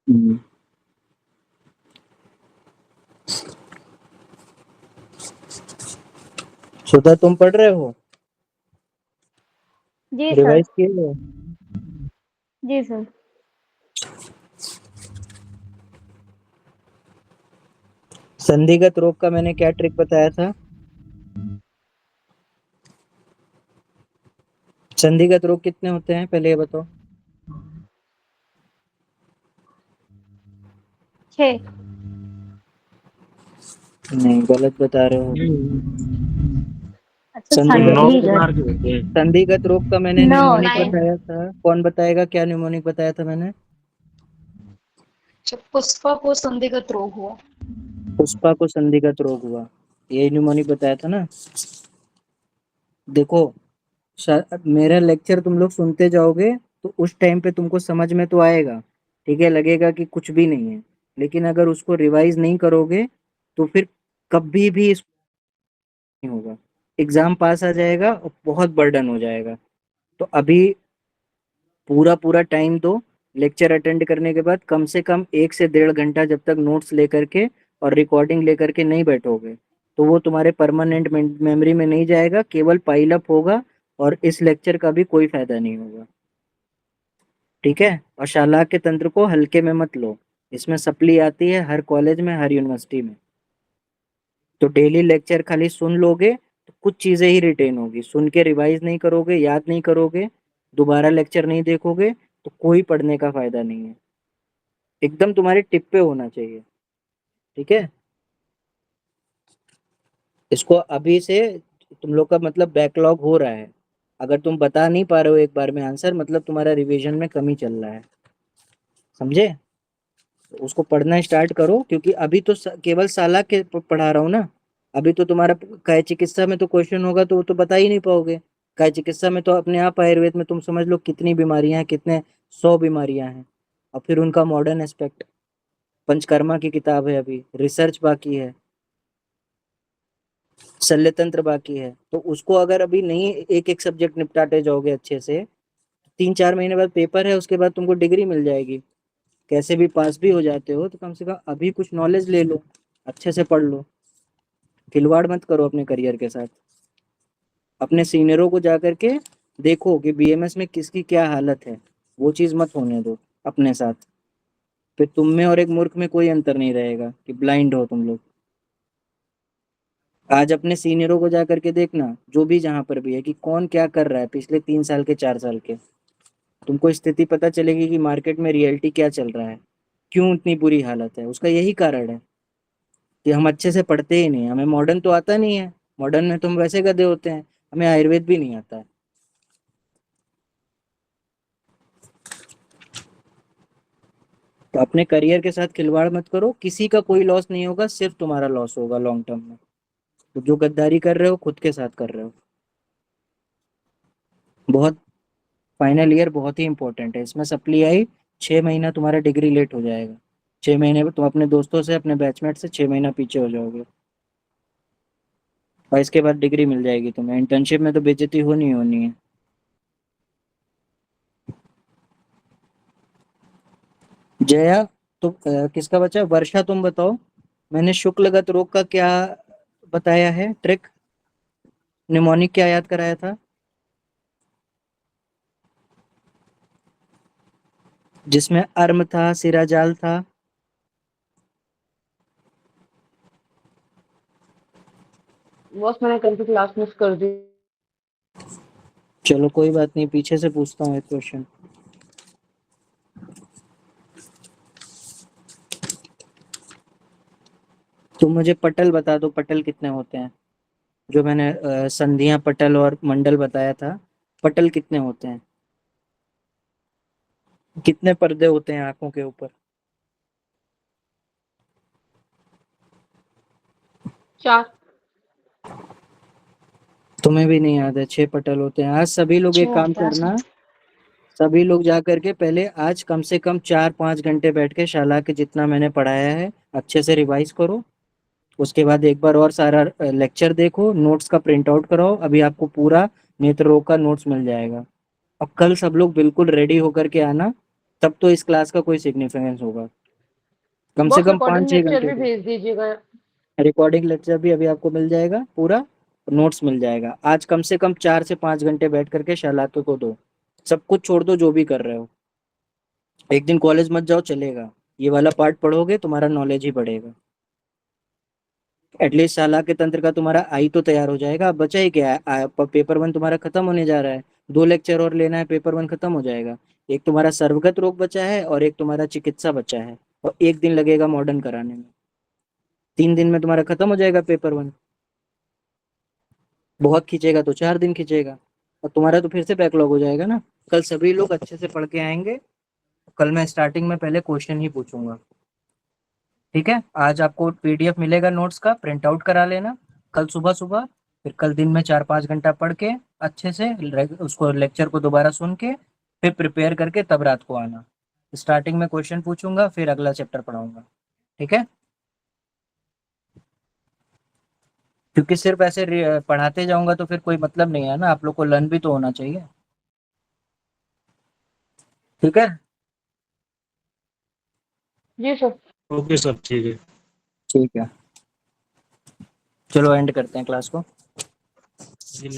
हम्म। सुधा तुम पढ़ रहे हो, जी सर। रिवाइज किए हो? जी सर। संधिगत रोग का मैंने क्या ट्रिक बताया था? संधिगत रोग कितने होते हैं पहले ये बताओ। 6। नहीं, गलत बता रहे हो। अच्छा, संधिगत 9 रोग, प्रकार के होते हैं। संधिगत रोग का मैंने 9 न्यूमोनिक 9। बताया था। कौन बताएगा क्या न्यूमोनिक बताया था मैंने? पुष्पा को संदिग्ध रोग हुआ। पुष्पा को संधिगत रोग हुआ, यही न्यूमोनिक बताया था ना। देखो, मेरा लेक्चर तुम लोग सुनते जाओगे तो उस टाइम पे तुमको समझ में तो आएगा, ठीक है, लगेगा कि कुछ भी नहीं है। लेकिन अगर उसको रिवाइज नहीं करोगे तो फिर कभी भी इस नहीं होगा, एग्जाम पास आ जाएगा और बहुत बर्डन हो जाएगा। तो अभी पूरा पूरा टाइम दो, लेक्चर अटेंड करने के बाद कम से कम 1 से 1.5 घंटा जब तक नोट्स लेकर के और रिकॉर्डिंग लेकर के नहीं बैठोगे तो वो तुम्हारे परमानेंट मेमोरी में नहीं जाएगा, केवल पाइल अप होगा और इस लेक्चर का भी कोई फायदा नहीं होगा, ठीक है। और शाला के तंत्र को हल्के में मत लो, इसमें सप्ली आती है हर कॉलेज में, हर यूनिवर्सिटी में। तो डेली लेक्चर खाली सुन लोगे तो कुछ चीजें ही रिटेन होगी, सुन के रिवाइज नहीं करोगे, याद नहीं करोगे, दोबारा लेक्चर नहीं देखोगे तो कोई पढ़ने का फायदा नहीं है। एकदम तुम्हारे टिप पे होना चाहिए, ठीक है। इसको अभी से तुम लोग का मतलब बैकलॉग हो रहा है, अगर तुम बता नहीं पा रहे हो एक बार में आंसर, मतलब तुम्हारा रिवीजन में कमी चल रहा है, समझे। तो उसको पढ़ना स्टार्ट करो, क्योंकि अभी तो केवल साला के पढ़ा रहा हूँ ना। अभी तो तुम्हारा काय चिकित्सा में तो क्वेश्चन होगा तो वो तो बता ही नहीं पाओगे। काय चिकित्सा में तो अपने आप, आयुर्वेद में तुम समझ लो कितनी बीमारियां हैं, कितने 100 बीमारियां हैं, और फिर उनका मॉडर्न एस्पेक्ट। पंचकर्मा की किताब है, अभी रिसर्च बाकी है, शल्य तंत्र बाकी है। तो उसको अगर अभी नहीं एक एक सब्जेक्ट निपटाते जाओगे अच्छे से, 3-4 महीने बाद पेपर है, उसके बाद तुमको डिग्री मिल जाएगी, कैसे भी पास भी हो जाते हो। तो कम से कम अभी कुछ नॉलेज ले लो, अच्छे से पढ़ लो, खिलवाड़ मत करो अपने करियर के साथ। अपने सीनियरों को जाकर के देखो कि बीएमएस में किसकी क्या हालत है, वो चीज मत होने दो अपने साथ। फिर तुम में और एक मूर्ख में कोई अंतर नहीं रहेगा कि ब्लाइंड हो तुम लोग। आज अपने सीनियरों को जा करके देखना, जो भी जहाँ पर भी है, कि कौन क्या कर रहा है पिछले 3 साल के, 4 साल के। तुमको स्थिति पता चलेगी कि मार्केट में रियलिटी क्या चल रहा है, क्यों इतनी बुरी हालत है। उसका यही कारण है कि हम अच्छे से पढ़ते ही नहीं, हमें मॉडर्न तो आता नहीं है, मॉडर्न में तो हम वैसे गधे होते हैं, हमें आयुर्वेद भी नहीं आता है। तो अपने करियर के साथ खिलवाड़ मत करो, किसी का कोई लॉस नहीं होगा, सिर्फ तुम्हारा लॉस होगा लॉन्ग टर्म में। तो जो गद्दारी कर रहे हो खुद के साथ कर रहे हो। बहुत, फाइनल ईयर बहुत ही इंपॉर्टेंट है, इसमें सप्ली आई 6 महीना तुम्हारा डिग्री लेट हो जाएगा। 6 महीने में तुम अपने दोस्तों से, अपने बैचमेट से 6 महीना पीछे हो जाओगे, और इसके बाद डिग्री मिल जाएगी तुम्हें। इंटर्नशिप में तो बेइज्जती होनी ही होनी है। जया, तो किसका बचा? वर्षा तुम बताओ, मैंने शुक्लगत रोग का क्या बताया है ट्रिक, निमोनिक क्या याद कराया था? जिसमें अर्म था, सिराजाल था। बॉस मैंने कल की क्लास मिस कर दी। चलो कोई बात नहीं, पीछे से पूछता हूँ एक क्वेश्चन। तुम मुझे पटल बता दो, पटल कितने होते हैं? जो मैंने संधियां पटल और मंडल बताया था, पटल कितने होते हैं? कितने पर्दे होते हैं आंखों के ऊपर? 4। तुम्हें भी नहीं याद है? 6 पटल होते हैं। आज सभी लोग एक जो काम होता है करना, सभी लोग जा करके पहले आज कम से कम 4-5 घंटे बैठ के शाला के जितना मैंने पढ़ाया है अच्छे से रिवाइज करो। उसके बाद एक बार और सारा लेक्चर देखो, नोट्स का प्रिंट आउट कराओ। अभी आपको पूरा नेत्र रोग का नोट्स मिल जाएगा। अब कल सब लोग बिल्कुल रेडी होकर के आना, तब तो इस क्लास का कोई सिग्निफिकेंस होगा। कम से बॉस कम रिकॉर्डिंग 5-6 लेक्चर घंटे भी भेज दीजिएगा। रिकॉर्डिंग लेक्चर भी अभी आपको मिल जाएगा पूरा, नोट्स मिल जाएगा। आज कम से कम 4 से 5 घंटे बैठ करके शैलाके को दो, सब कुछ छोड़ दो जो भी कर रहे हो। एक दिन कॉलेज मत जाओ चलेगा, ये वाला पार्ट पढ़ोगे तुम्हारा नॉलेज ही बढ़ेगा। एटलीस्ट शैलाके तंत्र का तुम्हारा आई तो तैयार हो जाएगा। अब बचा ही क्या है, पेपर 1 तुम्हारा खत्म होने जा रहा है, 2 लेक्चर और लेना है, पेपर 1 खत्म हो जाएगा। एक तुम्हारा सर्वगत रोग बचा है और एक तुम्हारा चिकित्सा बचा है, और 1 दिन लगेगा मॉडर्न कराने में। 3 दिन में तुम्हारा खत्म हो जाएगा पेपर 1। बहुत खींचेगा तो 4 दिन खींचेगा, और तुम्हारा तो फिर से बैकलॉग हो जाएगा ना। कल सभी लोग अच्छे से पढ़ के आएंगे। कल मैं स्टार्टिंग में पहले क्वेश्चन ही पूछूंगा, ठीक है। आज आपको पीडीएफ मिलेगा नोट्स का, प्रिंट आउट करा लेना कल सुबह सुबह। फिर कल दिन में 4-5 घंटा पढ़ के अच्छे से उसको लेक्चर को दोबारा सुन के फिर प्रिपेयर करके तब रात को आना। स्टार्टिंग में क्वेश्चन पूछूंगा, फिर अगला चैप्टर पढ़ाऊंगा, ठीक है। क्योंकि सिर्फ ऐसे पढ़ाते जाऊंगा तो फिर कोई मतलब नहीं है ना, आप लोग को लर्न भी तो होना चाहिए, ठीक है। जी सर। ओके सर, ठीक है। ठीक है, चलो एंड करते हैं क्लास को। जी,